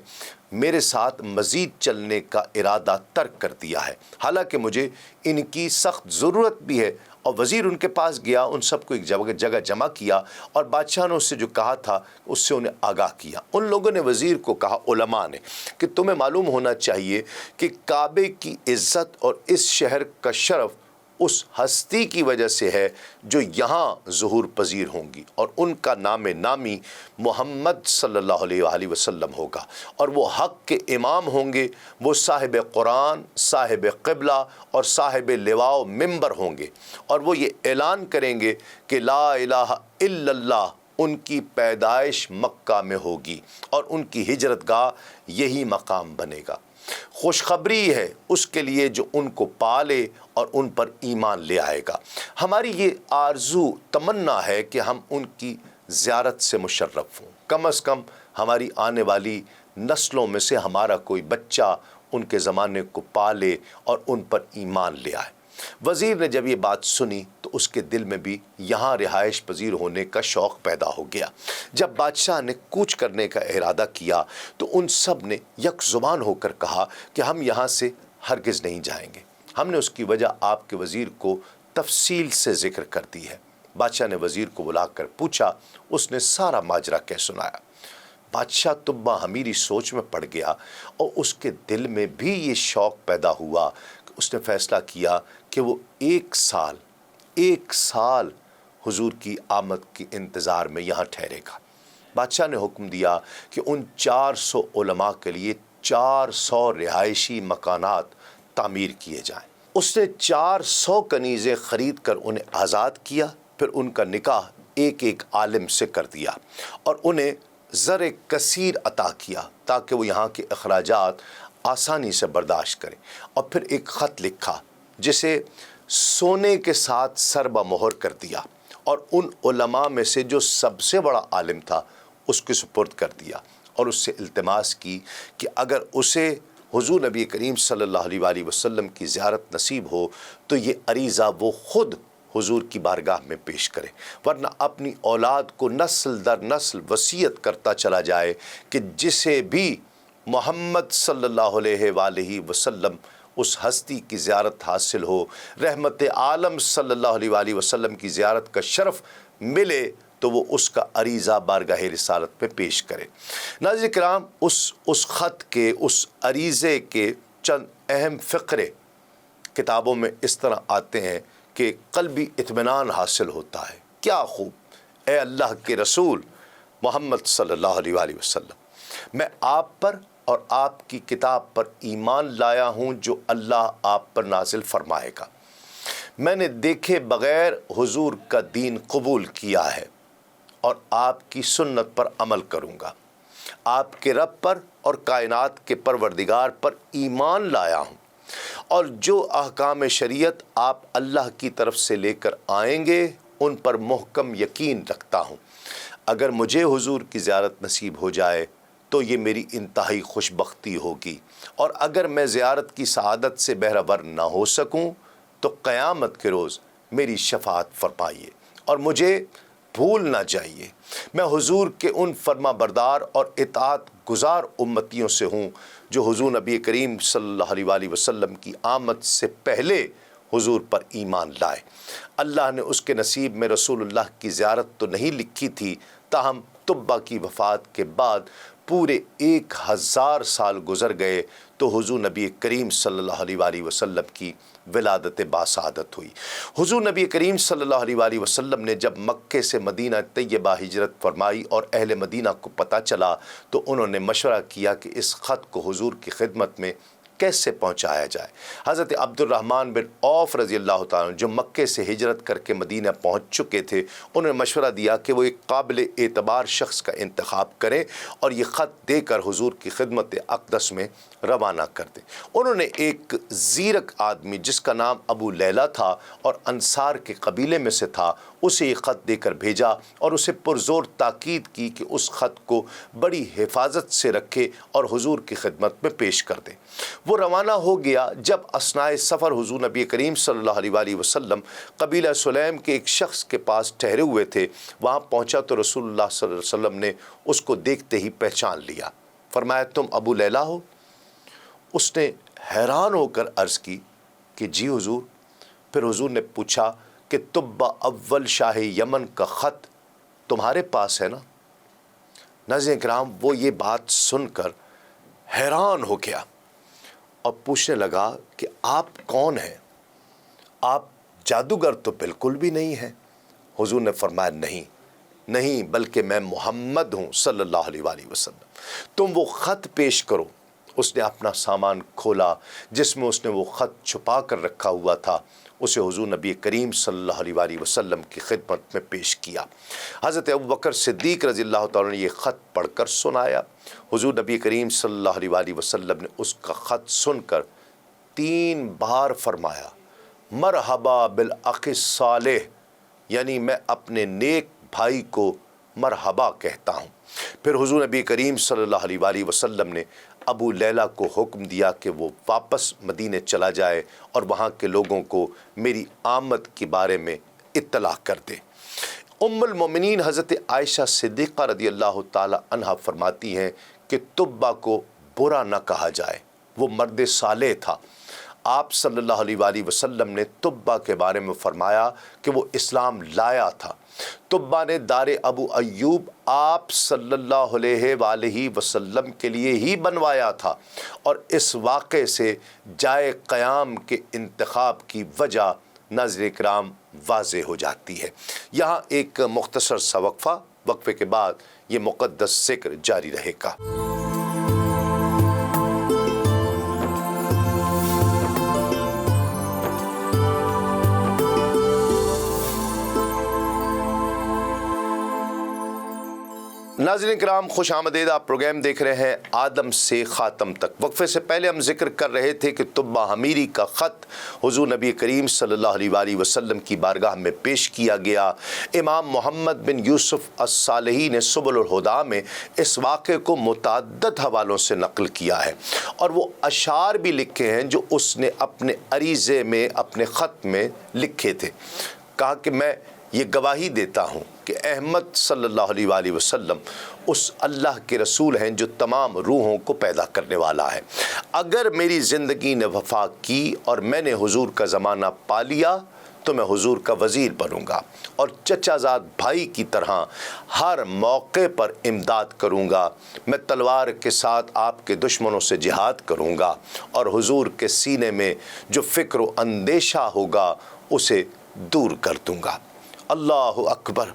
میرے ساتھ مزید چلنے کا ارادہ ترک کر دیا ہے، حالانکہ مجھے ان کی سخت ضرورت بھی ہے۔ اور وزیر ان کے پاس گیا، ان سب کو ایک جگہ جمع کیا اور بادشاہ نے اس سے جو کہا تھا اس سے انہیں آگاہ کیا۔ ان لوگوں نے وزیر کو کہا، علماء نے، کہ تمہیں معلوم ہونا چاہیے کہ کعبے کی عزت اور اس شہر کا شرف اس ہستی کی وجہ سے ہے جو یہاں ظہور پذیر ہوں گی، اور ان کا نام نامی محمد صلی اللہ علیہ وآلہ وسلم ہوگا، اور وہ حق کے امام ہوں گے، وہ صاحب قرآن، صاحب قبلہ اور صاحب لواء و منبر ہوں گے، اور وہ یہ اعلان کریں گے کہ لا الہ الا اللہ۔ ان کی پیدائش مکہ میں ہوگی اور ان کی ہجرت گاہ یہی مقام بنے گا۔ خوشخبری ہے اس کے لیے جو ان کو پالے اور ان پر ایمان لے آئے گا۔ ہماری یہ آرزو تمنا ہے کہ ہم ان کی زیارت سے مشرف ہوں، کم از کم ہماری آنے والی نسلوں میں سے ہمارا کوئی بچہ ان کے زمانے کو پالے اور ان پر ایمان لے آئے۔ وزیر نے جب یہ بات سنی تو اس کے دل میں بھی یہاں رہائش پذیر ہونے کا شوق پیدا ہو گیا۔ جب بادشاہ نے کوچ کرنے کا ارادہ کیا تو ان سب نے یک زبان ہو کر کہا کہ ہم یہاں سے ہرگز نہیں جائیں گے۔ ہم نے اس کی وجہ آپ کے وزیر کو تفصیل سے ذکر کر دی ہے۔ بادشاہ نے وزیر کو بلا کر پوچھا، اس نے سارا ماجرا کہہ سنایا۔ بادشاہ تبا حمیری سوچ میں پڑ گیا اور اس کے دل میں بھی یہ شوق پیدا ہوا کہ اس نے فیصلہ کیا کہ وہ ایک سال حضور کی آمد کے انتظار میں یہاں ٹھہرے گا۔ بادشاہ نے حکم دیا کہ ان 400 علماء کے لیے 400 رہائشی مکانات تعمیر کیے جائیں۔ اس نے 400 کنیزیں خرید کر انہیں آزاد کیا، پھر ان کا نکاح ایک ایک عالم سے کر دیا اور انہیں زر کثیر عطا کیا تاکہ وہ یہاں کے اخراجات آسانی سے برداشت کریں، اور پھر ایک خط لکھا جسے سونے کے ساتھ سربہ مہر کر دیا اور ان علماء میں سے جو سب سے بڑا عالم تھا اس کے سپرد کر دیا، اور اس سے التماس کی کہ اگر اسے حضور نبی کریم صلی اللہ علیہ وآلہ وسلم کی زیارت نصیب ہو تو یہ عریضہ وہ خود حضور کی بارگاہ میں پیش کرے، ورنہ اپنی اولاد کو نسل در نسل وصیت کرتا چلا جائے کہ جسے بھی محمد صلی اللہ علیہ وآلہ وسلم اس ہستی کی زیارت حاصل ہو، رحمت عالم صلی اللہ علیہ وآلہ وسلم کی زیارت کا شرف ملے تو وہ اس کا عریضہ بارگاہ رسالت پہ پیش کرے۔ ناظرین کرام، اس خط کے، اس عریضے کے چند اہم فقرے کتابوں میں اس طرح آتے ہیں کہ قلبی اطمینان حاصل ہوتا ہے۔ کیا خوب! اے اللہ کے رسول محمد صلی اللہ علیہ وآلہ وسلم، میں آپ پر اور آپ کی کتاب پر ایمان لایا ہوں جو اللہ آپ پر نازل فرمائے گا۔ میں نے دیکھے بغیر حضور کا دین قبول کیا ہے اور آپ کی سنت پر عمل کروں گا۔ آپ کے رب پر اور کائنات کے پروردگار پر ایمان لایا ہوں، اور جو احکام شریعت آپ اللہ کی طرف سے لے کر آئیں گے ان پر محکم یقین رکھتا ہوں۔ اگر مجھے حضور کی زیارت نصیب ہو جائے تو یہ میری انتہائی خوش بختی ہوگی، اور اگر میں زیارت کی سعادت سے بہرہ ور نہ ہو سکوں تو قیامت کے روز میری شفاعت فرمائیے اور مجھے بھول نہ جائیے۔ میں حضور کے ان فرما بردار اور اطاعت گزار امتیوں سے ہوں جو حضور نبی کریم صلی اللہ علیہ وآلہ وسلم کی آمد سے پہلے حضور پر ایمان لائے۔ اللہ نے اس کے نصیب میں رسول اللہ کی زیارت تو نہیں لکھی تھی، تاہم طبہ کی وفات کے بعد پورے 1000 سال گزر گئے تو حضور نبی کریم صلی اللہ علیہ وآلہ وسلم کی ولادت باسعادت ہوئی۔ حضور نبی کریم صلی اللہ علیہ وآلہ وسلم نے جب مکے سے مدینہ طیبہ ہجرت فرمائی اور اہل مدینہ کو پتہ چلا تو انہوں نے مشورہ کیا کہ اس خط کو حضور کی خدمت میں کیسے پہنچایا جائے۔ حضرت عبد الرحمن بن عوف رضی اللہ تعالیٰ عنہ جو مکے سے ہجرت کر کے مدینہ پہنچ چکے تھے، انہوں نے مشورہ دیا کہ وہ ایک قابل اعتبار شخص کا انتخاب کریں اور یہ خط دے کر حضور کی خدمت اقدس میں روانہ کر دیں۔ انہوں نے ایک زیرک آدمی جس کا نام ابو لیلہ تھا اور انصار کے قبیلے میں سے تھا، اسے یہ خط دے کر بھیجا اور اسے پرزور تاکید کی کہ اس خط کو بڑی حفاظت سے رکھے اور حضور کی خدمت میں پیش کر دے۔ وہ روانہ ہو گیا۔ جب اثناء سفر حضور نبی کریم صلی اللہ علیہ وآلہ وسلم قبیلہ سلیم کے ایک شخص کے پاس ٹھہرے ہوئے تھے، وہاں پہنچا تو رسول اللہ صلی اللہ علیہ وسلم نے اس کو دیکھتے ہی پہچان لیا۔ فرمایا تم ابو لیلہ ہو؟ اس نے حیران ہو کر عرض کی کہ جی حضور۔ پھر حضور نے پوچھا کہ تبا اول شاہ یمن کا خط تمہارے پاس ہے نا؟ ناظرین کرام، وہ یہ بات سن کر حیران ہو گیا اور پوچھنے لگا کہ آپ کون ہیں؟ آپ جادوگر تو بالکل بھی نہیں ہیں۔ حضور نے فرمایا نہیں بلکہ میں محمد ہوں صلی اللہ علیہ وآلہ وسلم، تم وہ خط پیش کرو۔ اس نے اپنا سامان کھولا جس میں اس نے وہ خط چھپا کر رکھا ہوا تھا، اسے حضور نبی کریم صلی اللہ علیہ وآلہ وسلم کی خدمت میں پیش کیا۔ حضرت ابوبکر صدیق رضی اللہ تعالیٰ نے یہ خط پڑھ کر سنایا۔ حضور نبی کریم صلی اللہ علیہ وآلہ وسلم نے اس کا خط سن کر 3 بار فرمایا مرحبا بالاخ الصالح، یعنی میں اپنے نیک بھائی کو مرحبا کہتا ہوں۔ پھر حضور نبی کریم صلی اللہ علیہ وآلہ وسلم نے ابو لیلہ کو حکم دیا کہ وہ واپس مدینے چلا جائے اور وہاں کے لوگوں کو میری آمد کے بارے میں اطلاع کر دے۔ ام المومنین حضرت عائشہ صدیقہ رضی اللہ تعالی عنہا فرماتی ہیں کہ تبا کو برا نہ کہا جائے، وہ مرد صالح تھا۔ آپ صلی اللہ علیہ وآلہ وسلم نے تبا کے بارے میں فرمایا کہ وہ اسلام لایا تھا۔ تبا نے دار ابو ایوب آپ صلی اللہ علیہ وآلہ وسلم کے لیے ہی بنوایا تھا، اور اس واقعے سے جائے قیام کے انتخاب کی وجہ ناظرین کرام واضح ہو جاتی ہے۔ یہاں ایک مختصر سا وقفے کے بعد یہ مقدس ذکر جاری رہے گا۔ ناظرین کرام، خوش آمدید، آپ پروگرام دیکھ رہے ہیں آدم سے خاتم تک۔ وقفے سے پہلے ہم ذکر کر رہے تھے کہ تبا حمیری کا خط حضور نبی کریم صلی اللہ علیہ وآلہ وسلم کی بارگاہ میں پیش کیا گیا۔ امام محمد بن یوسف الصالحی نے سبل الہدیٰ میں اس واقعے کو متعدد حوالوں سے نقل کیا ہے، اور وہ اشعار بھی لکھے ہیں جو اس نے اپنے عریضے میں، اپنے خط میں لکھے تھے۔ کہا کہ میں یہ گواہی دیتا ہوں کہ احمد صلی اللہ علیہ وآلہ وسلم اس اللہ کے رسول ہیں جو تمام روحوں کو پیدا کرنے والا ہے۔ اگر میری زندگی نے وفا کی اور میں نے حضور کا زمانہ پا لیا تو میں حضور کا وزیر بنوں گا اور چچا زاد بھائی کی طرح ہر موقع پر امداد کروں گا۔ میں تلوار کے ساتھ آپ کے دشمنوں سے جہاد کروں گا اور حضور کے سینے میں جو فکر و اندیشہ ہوگا اسے دور کر دوں گا۔ اللہ اکبر!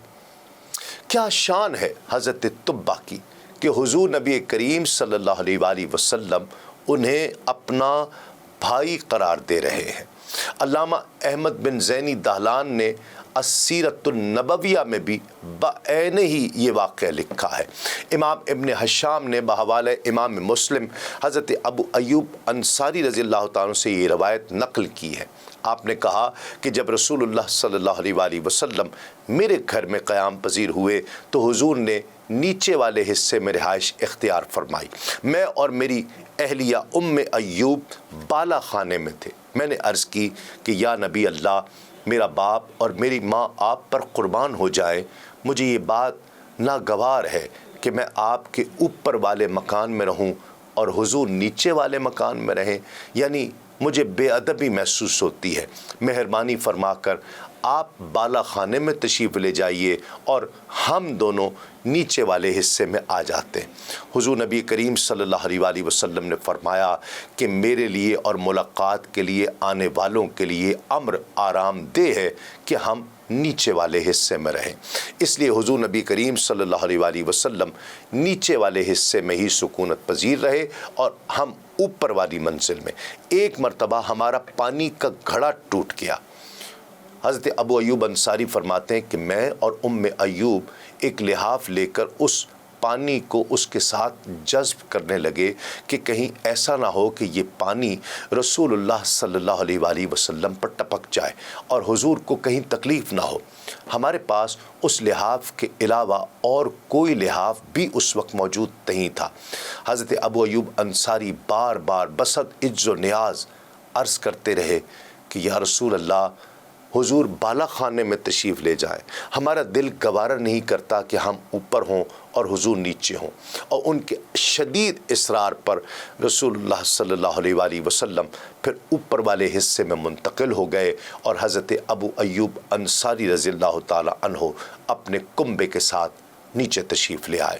کیا شان ہے حضرت تبا کی کہ حضور نبی کریم صلی اللہ علیہ وآلہ وسلم انہیں اپنا بھائی قرار دے رہے ہیں۔ علامہ احمد بن زینی دہلان نے السیرۃ النبویہ میں بھی بعینہ ہی یہ واقعہ لکھا ہے۔ امام ابن حشام نے بحوالہ امام مسلم حضرت ابو ایوب انصاری رضی اللہ تعالیٰ سے یہ روایت نقل کی ہے۔ آپ نے کہا کہ جب رسول اللہ صلی اللہ علیہ وآلہ وسلم میرے گھر میں قیام پذیر ہوئے تو حضور نے نیچے والے حصے میں رہائش اختیار فرمائی۔ میں اور میری اہلیہ ام ایوب بالا خانے میں تھے۔ میں نے عرض کی کہ یا نبی اللہ، میرا باپ اور میری ماں آپ پر قربان ہو جائیں، مجھے یہ بات ناگوار ہے کہ میں آپ کے اوپر والے مکان میں رہوں اور حضور نیچے والے مکان میں رہیں، یعنی مجھے بے ادبی محسوس ہوتی ہے۔ مہربانی فرما کر آپ بالا خانے میں تشریف لے جائیے اور ہم دونوں نیچے والے حصے میں آ جاتے ہیں۔ حضور نبی کریم صلی اللہ علیہ وآلہ وسلم نے فرمایا کہ میرے لیے اور ملاقات کے لیے آنے والوں کے لیے امر آرام دہ ہے کہ ہم نیچے والے حصے میں رہیں۔ اس لیے حضور نبی کریم صلی اللہ علیہ وآلہ وسلم نیچے والے حصے میں ہی سکونت پذیر رہے اور ہم اوپر والی منزل میں۔ ایک مرتبہ ہمارا پانی کا گھڑا ٹوٹ گیا۔ حضرت ابو ایوب انصاری فرماتے ہیں کہ میں اور ایوب ایک لحاف لے کر اس پانی کو اس کے ساتھ جذب کرنے لگے کہ کہیں ایسا نہ ہو کہ یہ پانی رسول اللہ صلی اللہ علیہ وآلہ وسلم پر ٹپک جائے اور حضور کو کہیں تکلیف نہ ہو۔ ہمارے پاس اس لحاف کے علاوہ اور کوئی لحاف بھی اس وقت موجود نہیں تھا۔ حضرت ابو ایوب انصاری بار بار بسط عجز و نیاز عرض کرتے رہے کہ یا رسول اللہ، حضور بالا خانے میں تشریف لے جائیں، ہمارا دل گوارا نہیں کرتا کہ ہم اوپر ہوں اور حضور نیچے ہوں۔ اور ان کے شدید اصرار پر رسول اللہ صلی اللہ علیہ وآلہ وسلم پھر اوپر والے حصے میں منتقل ہو گئے اور حضرت ابو ایوب انصاری رضی اللہ تعالی عنہ اپنے کنبے کے ساتھ نیچے تشریف لے آئے۔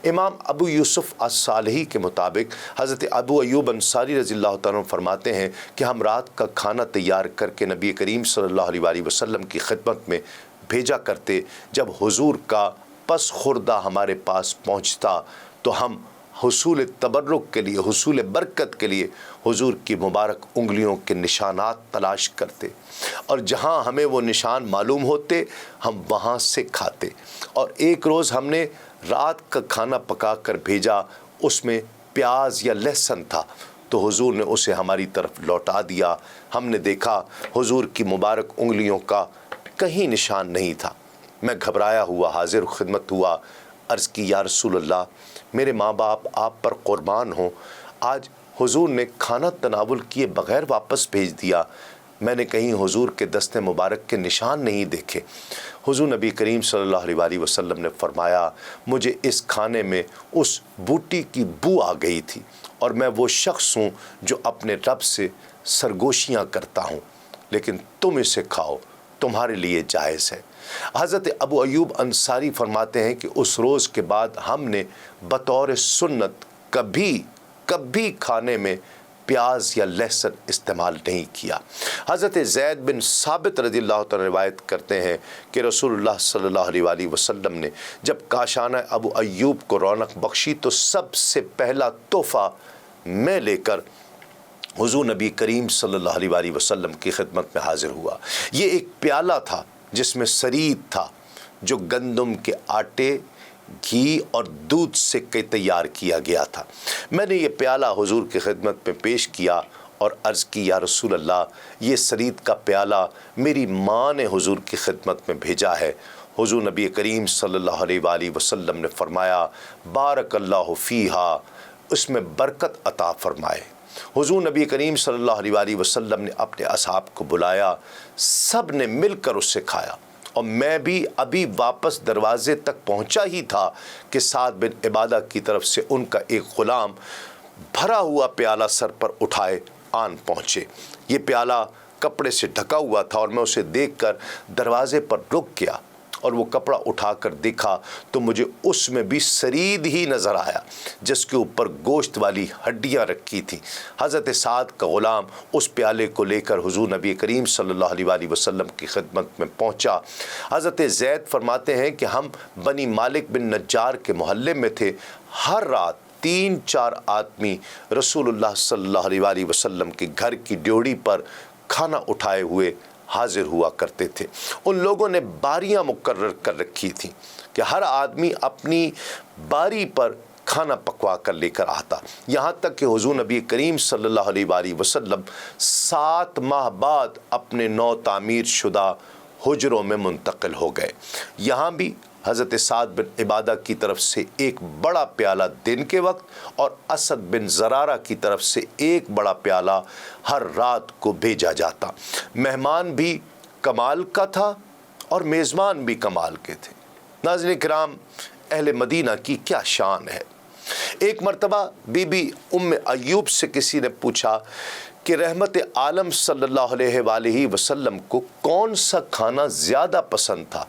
امام ابو یوسف الصالحی کے مطابق حضرت ابو ایوب انصاری رضی اللہ تعالیٰ عنہ فرماتے ہیں کہ ہم رات کا کھانا تیار کر کے نبی کریم صلی اللہ علیہ وآلہ وسلم کی خدمت میں بھیجا کرتے۔ جب حضور کا پس خوردہ ہمارے پاس پہنچتا تو ہم حصول تبرک کے لیے، حصول برکت کے لیے حضور کی مبارک انگلیوں کے نشانات تلاش کرتے، اور جہاں ہمیں وہ نشان معلوم ہوتے ہم وہاں سے کھاتے۔ اور ایک روز ہم نے رات کا کھانا پکا کر بھیجا، اس میں پیاز یا لہسن تھا، تو حضور نے اسے ہماری طرف لوٹا دیا۔ ہم نے دیکھا حضور کی مبارک انگلیوں کا کہیں نشان نہیں تھا۔ میں گھبرایا ہوا حاضر خدمت ہوا، عرض کی یا رسول اللہ، میرے ماں باپ آپ پر قربان ہوں، آج حضور نے کھانا تناول کیے بغیر واپس بھیج دیا، میں نے کہیں حضور کے دست مبارک کے نشان نہیں دیکھے۔ حضور نبی کریم صلی اللہ علیہ وآلہ وسلم نے فرمایا مجھے اس کھانے میں اس بوٹی کی بو آ گئی تھی، اور میں وہ شخص ہوں جو اپنے رب سے سرگوشیاں کرتا ہوں، لیکن تم اسے کھاؤ، تمہارے لیے جائز ہے۔ حضرت ابو ایوب انصاری فرماتے ہیں کہ اس روز کے بعد ہم نے بطور سنت کبھی کھانے میں پیاز یا لہسن استعمال نہیں کیا۔ حضرت زید بن ثابت رضی اللہ تعالیٰ روایت کرتے ہیں کہ رسول اللہ صلی اللہ علیہ وآلہ وسلم نے جب کاشانہ ابو ایوب کو رونق بخشی تو سب سے پہلا تحفہ میں لے کر حضور نبی کریم صلی اللہ علیہ وآلہ وسلم کی خدمت میں حاضر ہوا۔ یہ ایک پیالہ تھا جس میں سرید تھا، جو گندم کے آٹے، گھی اور دودھ سے تیار کیا گیا تھا۔ میں نے یہ پیالہ حضور کی خدمت میں پیش کیا اور عرض کی یا رسول اللہ، یہ سرید کا پیالہ میری ماں نے حضور کی خدمت میں بھیجا ہے۔ حضور نبی کریم صلی اللہ علیہ وآلہ وسلم نے فرمایا بارک اللہ فیہا، اس میں برکت عطا فرمائے۔ حضور نبی کریم صلی اللہ علیہ وآلہ وسلم نے اپنے اصحاب کو بلایا، سب نے مل کر اس سے کھایا، اور میں بھی ابھی واپس دروازے تک پہنچا ہی تھا کہ سعد بن عبادہ کی طرف سے ان کا ایک غلام بھرا ہوا پیالہ سر پر اٹھائے آن پہنچے۔ یہ پیالہ کپڑے سے ڈھکا ہوا تھا اور میں اسے دیکھ کر دروازے پر رک گیا، اور وہ کپڑا اٹھا کر دیکھا تو مجھے اس میں بھی سرید ہی نظر آیا جس کے اوپر گوشت والی ہڈیاں رکھی تھیں۔ حضرت سعد کا غلام اس پیالے کو لے کر حضور نبی کریم صلی اللہ علیہ وآلہ وسلم کی خدمت میں پہنچا۔ حضرت زید فرماتے ہیں کہ ہم بنی مالک بن نجار کے محلے میں تھے۔ ہر رات 3-4 آدمی رسول اللہ صلی اللہ علیہ وآلہ وسلم کے گھر کی ڈیوڑی پر کھانا اٹھائے ہوئے حاضر ہوا کرتے تھے۔ ان لوگوں نے باریاں مقرر کر رکھی تھیں کہ ہر آدمی اپنی باری پر کھانا پکوا کر لے کر آتا، یہاں تک کہ حضور نبی کریم صلی اللہ علیہ وآلہ وسلم 7 ماہ بعد اپنے نو تعمیر شدہ حجروں میں منتقل ہو گئے۔ یہاں بھی حضرت سعد بن عبادہ کی طرف سے ایک بڑا پیالہ دن کے وقت اور اسد بن زرارہ کی طرف سے ایک بڑا پیالہ ہر رات کو بھیجا جاتا۔ مہمان بھی کمال کا تھا اور میزبان بھی کمال کے تھے۔ ناظرین کرام، اہل مدینہ کی کیا شان ہے۔ ایک مرتبہ بی بی ایوب سے کسی نے پوچھا کہ رحمت عالم صلی اللہ علیہ وآلہ وسلم کو کون سا کھانا زیادہ پسند تھا،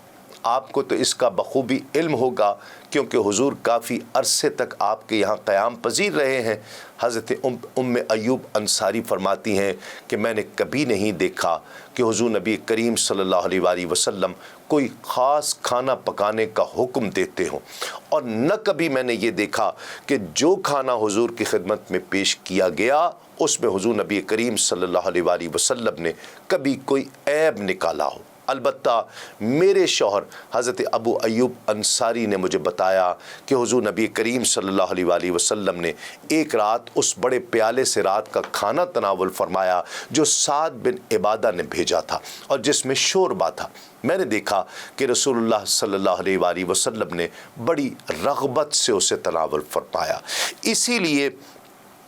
آپ کو تو اس کا بخوبی علم ہوگا، کیونکہ حضور کافی عرصے تک آپ کے یہاں قیام پذیر رہے ہیں۔ حضرت ام ایوب انصاری فرماتی ہیں کہ میں نے کبھی نہیں دیکھا کہ حضور نبی کریم صلی اللہ علیہ وآلہ وسلم کوئی خاص کھانا پکانے کا حکم دیتے ہوں، اور نہ کبھی میں نے یہ دیکھا کہ جو کھانا حضور کی خدمت میں پیش کیا گیا اس میں حضور نبی کریم صلی اللہ علیہ وآلہ وسلم نے کبھی کوئی عیب نکالا ہو۔ البتہ میرے شوہر حضرت ابو ایوب انصاری نے مجھے بتایا کہ حضور نبی کریم صلی اللہ علیہ وآلہ وسلم نے ایک رات اس بڑے پیالے سے رات کا کھانا تناول فرمایا جو سعد بن عبادہ نے بھیجا تھا اور جس میں شوربہ تھا۔ میں نے دیکھا کہ رسول اللہ صلی اللہ علیہ وآلہ وسلم نے بڑی رغبت سے اسے تناول فرمایا، اسی لیے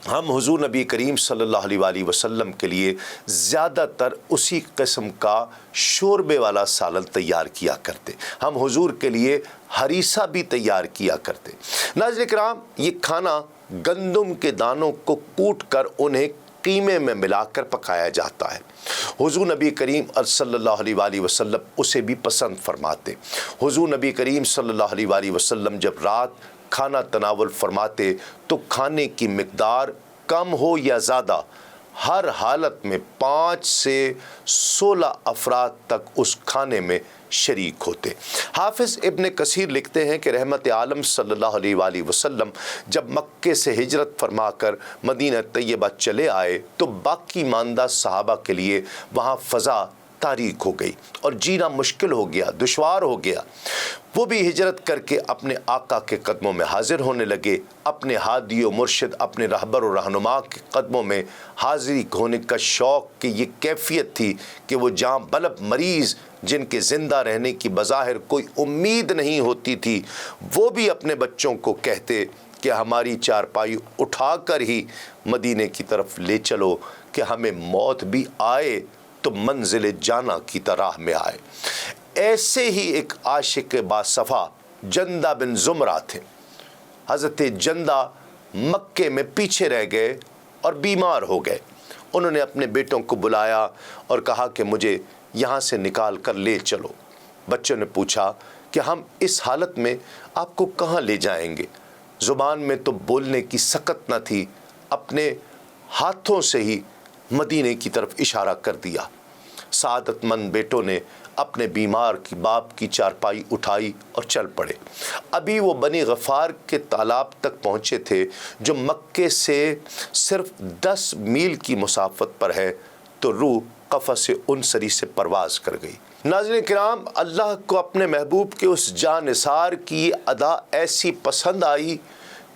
ہم حضور نبی کریم صلی اللہ علیہ وآلہ وسلم کے لیے زیادہ تر اسی قسم کا شوربے والا سالن تیار کیا کرتے، ہم حضور کے لیے ہریسہ بھی تیار کیا کرتے۔ ناظرین کرام، یہ کھانا گندم کے دانوں کو کوٹ کر انہیں قیمے میں ملا کر پکایا جاتا ہے۔ حضور نبی کریم صلی اللہ علیہ وآلہ وسلم اسے بھی پسند فرماتے۔ حضور نبی کریم صلی اللہ علیہ وآلہ وسلم جب رات کھانا تناول فرماتے تو کھانے کی مقدار کم ہو یا زیادہ ہر حالت میں 5 سے 16 افراد تک اس کھانے میں شریک ہوتے۔ حافظ ابن کثیر لکھتے ہیں کہ رحمت عالم صلی اللہ علیہ وآلہ وسلم جب مکے سے ہجرت فرما کر مدینہ طیبہ چلے آئے تو باقی ماندہ صحابہ کے لیے وہاں فضا تاریک ہو گئی اور جینا مشکل ہو گیا، دشوار ہو گیا۔ وہ بھی ہجرت کر کے اپنے آقا کے قدموں میں حاضر ہونے لگے، اپنے ہادی و مرشد، اپنے رہبر و رہنما کے قدموں میں حاضری ہونے کا شوق کی یہ کیفیت تھی کہ وہ جاں بلب مریض جن کے زندہ رہنے کی بظاہر کوئی امید نہیں ہوتی تھی، وہ بھی اپنے بچوں کو کہتے کہ ہماری چارپائی اٹھا کر ہی مدینے کی طرف لے چلو کہ ہمیں موت بھی آئے تو منزل جانا کی طرح میں آئے۔ ایسے ہی ایک عاشق باصفا جندہ بن زمرہ تھے۔ حضرت جندہ مکے میں پیچھے رہ گئے اور بیمار ہو گئے۔ انہوں نے اپنے بیٹوں کو بلایا اور کہا کہ مجھے یہاں سے نکال کر لے چلو۔ بچوں نے پوچھا کہ ہم اس حالت میں آپ کو کہاں لے جائیں گے؟ زبان میں تو بولنے کی سکت نہ تھی، اپنے ہاتھوں سے ہی مدینے کی طرف اشارہ کر دیا۔ سعادت مند بیٹوں نے اپنے بیمار کی باپ کی چارپائی اٹھائی اور چل پڑے۔ ابھی وہ بنی غفار کے تالاب تک پہنچے تھے جو مکے سے صرف 10 میل کی مسافت پر ہے تو روح قفس انصری سے پرواز کر گئی۔ ناظرین کرام، اللہ کو اپنے محبوب کے اس جانثار کی ادا ایسی پسند آئی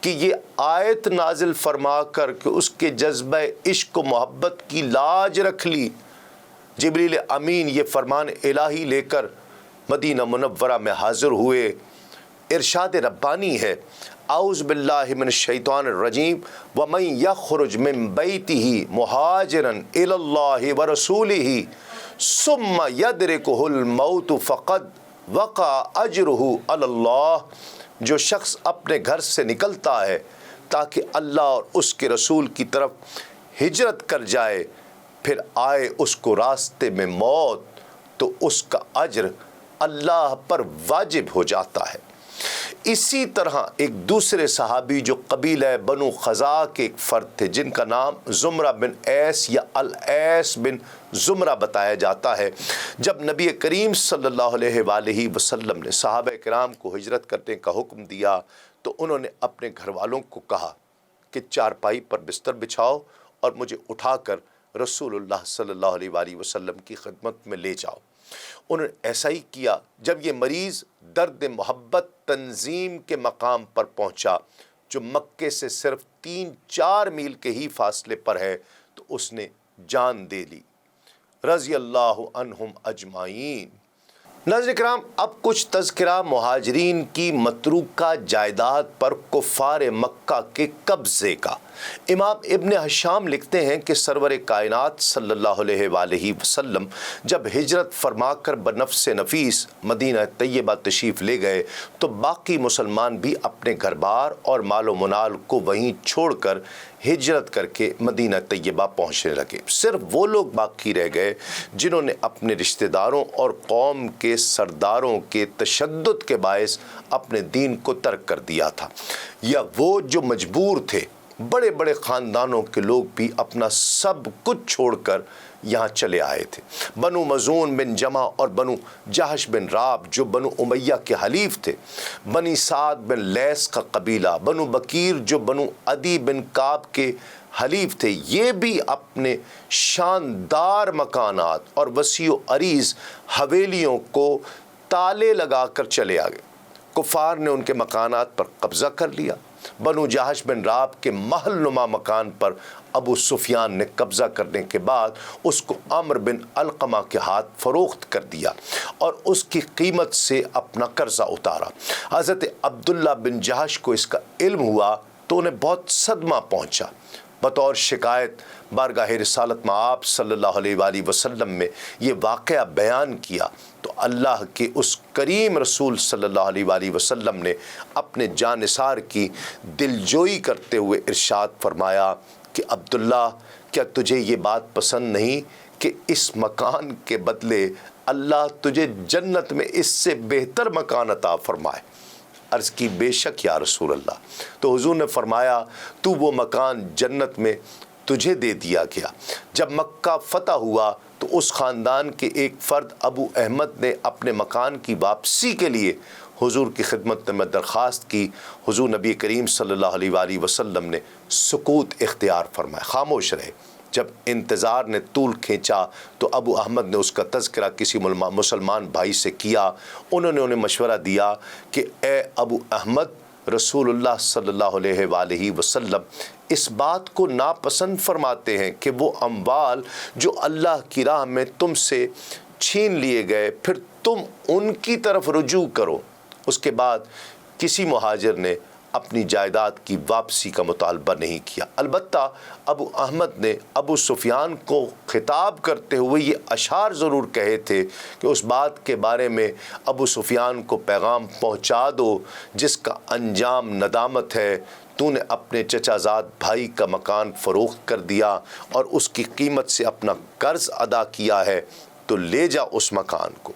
کہ یہ آیت نازل فرما کر کہ اس کے جذبہ عشق و محبت کی لاج رکھ لی۔ جبریل امین یہ فرمان الہی لے کر مدینہ منورہ میں حاضر ہوئے۔ ارشاد ربانی ہے، اعوذ باللہ من الشیطان الرجیم ومن یخرج من بیتہ مہاجرا الی اللہ ورسولہ ثم یدرکہ الموت فقد وقع اجرہ علی اللہ۔ جو شخص اپنے گھر سے نکلتا ہے تاکہ اللہ اور اس کے رسول کی طرف ہجرت کر جائے، پھر آئے اس کو راستے میں موت، تو اس کا اجر اللہ پر واجب ہو جاتا ہے۔ اسی طرح ایک دوسرے صحابی جو قبیلہ بنو خزاع کے ایک فرد تھے جن کا نام زمرہ بن ایس یا الیس بن زمرہ بتایا جاتا ہے، جب نبی کریم صلی اللہ علیہ وآلہ وسلم نے صحابہ کرام کو ہجرت کرنے کا حکم دیا تو انہوں نے اپنے گھر والوں کو کہا کہ چارپائی پر بستر بچھاؤ اور مجھے اٹھا کر رسول اللہ صلی اللہ علیہ وآلہ وسلم کی خدمت میں لے جاؤ۔ انہوں نے ایسا ہی کیا۔ جب یہ مریض درد محبت تنظیم کے مقام پر پہنچا جو مکے سے صرف 3-4 میل کے ہی فاصلے پر ہے تو اس نے جان دے لی، رضی اللہ عنہم اجمعین۔ ناظرین کرام، اب کچھ تذکرہ مہاجرین کی متروکہ جائیداد پر کفار مکہ کے قبضے کا۔ امام ابن ہشام لکھتے ہیں کہ سرور کائنات صلی اللہ علیہ وآلہ وسلم جب ہجرت فرما کر بنفس نفیس مدینہ طیبہ تشریف لے گئے تو باقی مسلمان بھی اپنے گھر بار اور مال و منال کو وہیں چھوڑ کر ہجرت کر کے مدینہ طیبہ پہنچنے لگے۔ صرف وہ لوگ باقی رہ گئے جنہوں نے اپنے رشتہ داروں اور قوم کے سرداروں کے تشدد کے باعث اپنے دین کو ترک کر دیا تھا، یا وہ جو مجبور تھے۔ بڑے بڑے خاندانوں کے لوگ بھی اپنا سب کچھ چھوڑ کر یہاں چلے آئے تھے۔ بنو مزون بن جمع اور بنو جہش بن راب جو بنو امیہ کے حلیف تھے، بنی سعد بن لیس کا قبیلہ، بنو بکیر جو بنو عدی بن کعب کے حلیف تھے، یہ بھی اپنے شاندار مکانات اور وسیع و عریض حویلیوں کو تالے لگا کر چلے آ گئے۔ کفار نے ان کے مکانات پر قبضہ کر لیا۔ بنو جہش بن راب کے محل نما مکان پر ابو سفیان نے قبضہ کرنے کے بعد اس کو عمرو بن علقمہ کے ہاتھ فروخت کر دیا اور اس کی قیمت سے اپنا قرضہ اتارا۔ حضرت عبداللہ بن جہش کو اس کا علم ہوا تو انہیں بہت صدمہ پہنچا۔ بطور شکایت بارگاہ رسالت میں آپ صلی اللہ علیہ وآلہ وسلم میں یہ واقعہ بیان کیا تو اللہ کے اس کریم رسول صلی اللہ علیہ وآلہ وسلم نے اپنے جانثار کی دلجوئی کرتے ہوئے ارشاد فرمایا کہ عبداللہ، کیا تجھے یہ بات پسند نہیں کہ اس مکان کے بدلے اللہ تجھے جنت میں اس سے بہتر مکان عطا فرمائے؟ عرض کی بے شک یا رسول اللہ۔ تو حضور نے فرمایا تو وہ مکان جنت میں تجھے دے دیا گیا۔ جب مکہ فتح ہوا تو اس خاندان کے ایک فرد ابو احمد نے اپنے مکان کی واپسی کے لیے حضور کی خدمت میں درخواست کی۔ حضور نبی کریم صلی اللہ علیہ وآلہ وسلم نے سکوت اختیار فرمایا، خاموش رہے۔ جب انتظار نے طول کھینچا تو ابو احمد نے اس کا تذکرہ کسی مسلمان بھائی سے کیا۔ انہوں نے انہیں مشورہ دیا کہ اے ابو احمد، رسول اللہ صلی اللہ علیہ وآلہ وسلم اس بات کو ناپسند فرماتے ہیں کہ وہ اموال جو اللہ کی راہ میں تم سے چھین لیے گئے پھر تم ان کی طرف رجوع کرو۔ اس کے بعد کسی مہاجر نے اپنی جائیداد کی واپسی کا مطالبہ نہیں کیا۔ البتہ ابو احمد نے ابو سفیان کو خطاب کرتے ہوئے یہ اشعار ضرور کہے تھے کہ اس بات کے بارے میں ابو سفیان کو پیغام پہنچا دو جس کا انجام ندامت ہے۔ تو نے اپنے چچا زاد بھائی کا مکان فروخت کر دیا اور اس کی قیمت سے اپنا قرض ادا کیا ہے، تو لے جا اس مکان کو،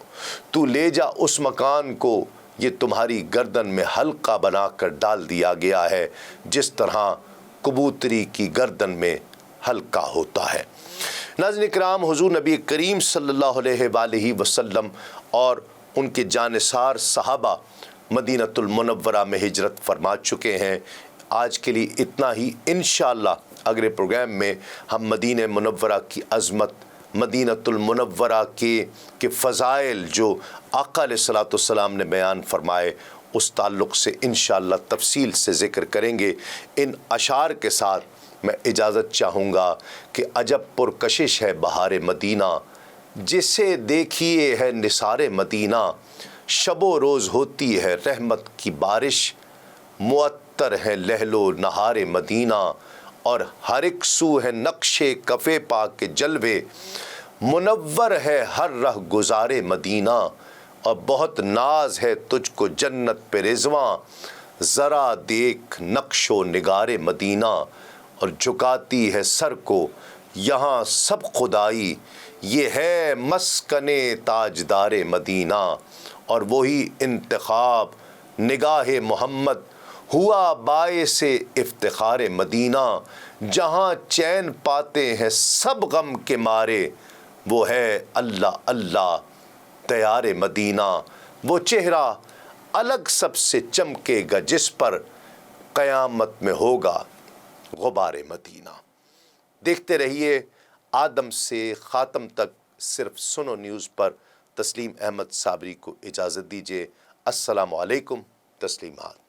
تو لے جا اس مکان کو، یہ تمہاری گردن میں حلقہ بنا کر ڈال دیا گیا ہے جس طرح کبوتری کی گردن میں حلقہ ہوتا ہے۔ ناظرین کرام، حضور نبی کریم صلی اللہ علیہ وآلہ وسلم اور ان کے جانثار صحابہ مدینۃ المنورہ میں ہجرت فرما چکے ہیں۔ آج کے لیے اتنا ہی۔ انشاءاللہ اگلے پروگرام میں ہم مدینہ منورہ کی عظمت، مدینۃ المنورہ کے فضائل جو آقا علیہ الصلوۃ والسلام نے بیان فرمائے اس تعلق سے انشاءاللہ تفصیل سے ذکر کریں گے۔ ان اشعار کے ساتھ میں اجازت چاہوں گا کہ عجب پرکشش ہے بہار مدینہ، جسے دیکھیے ہے نثار مدینہ، شب و روز ہوتی ہے رحمت کی بارش، معطر ہے لہل و نہار مدینہ، اور ہر ایک سو ہے نقش کفے پاک کے جلوے، منور ہے ہر رہ گزار مدینہ، اور بہت ناز ہے تجھ کو جنت پہ رضواں، ذرا دیکھ نقش و نگار مدینہ، اور جھکاتی ہے سر کو یہاں سب خدائی، یہ ہے مسکن تاجدار مدینہ، اور وہی انتخاب نگاہ محمد ہوا باعث افتخار مدینہ، جہاں چین پاتے ہیں سب غم کے مارے، وہ ہے اللہ اللہ دیار مدینہ، وہ چہرہ الگ سب سے چمکے گا جس پر قیامت میں ہوگا غبار مدینہ۔ دیکھتے رہیے آدم سے خاتم تک صرف سنو نیوز پر۔ تسلیم احمد صابری کو اجازت دیجیے۔ السلام علیکم، تسلیمات۔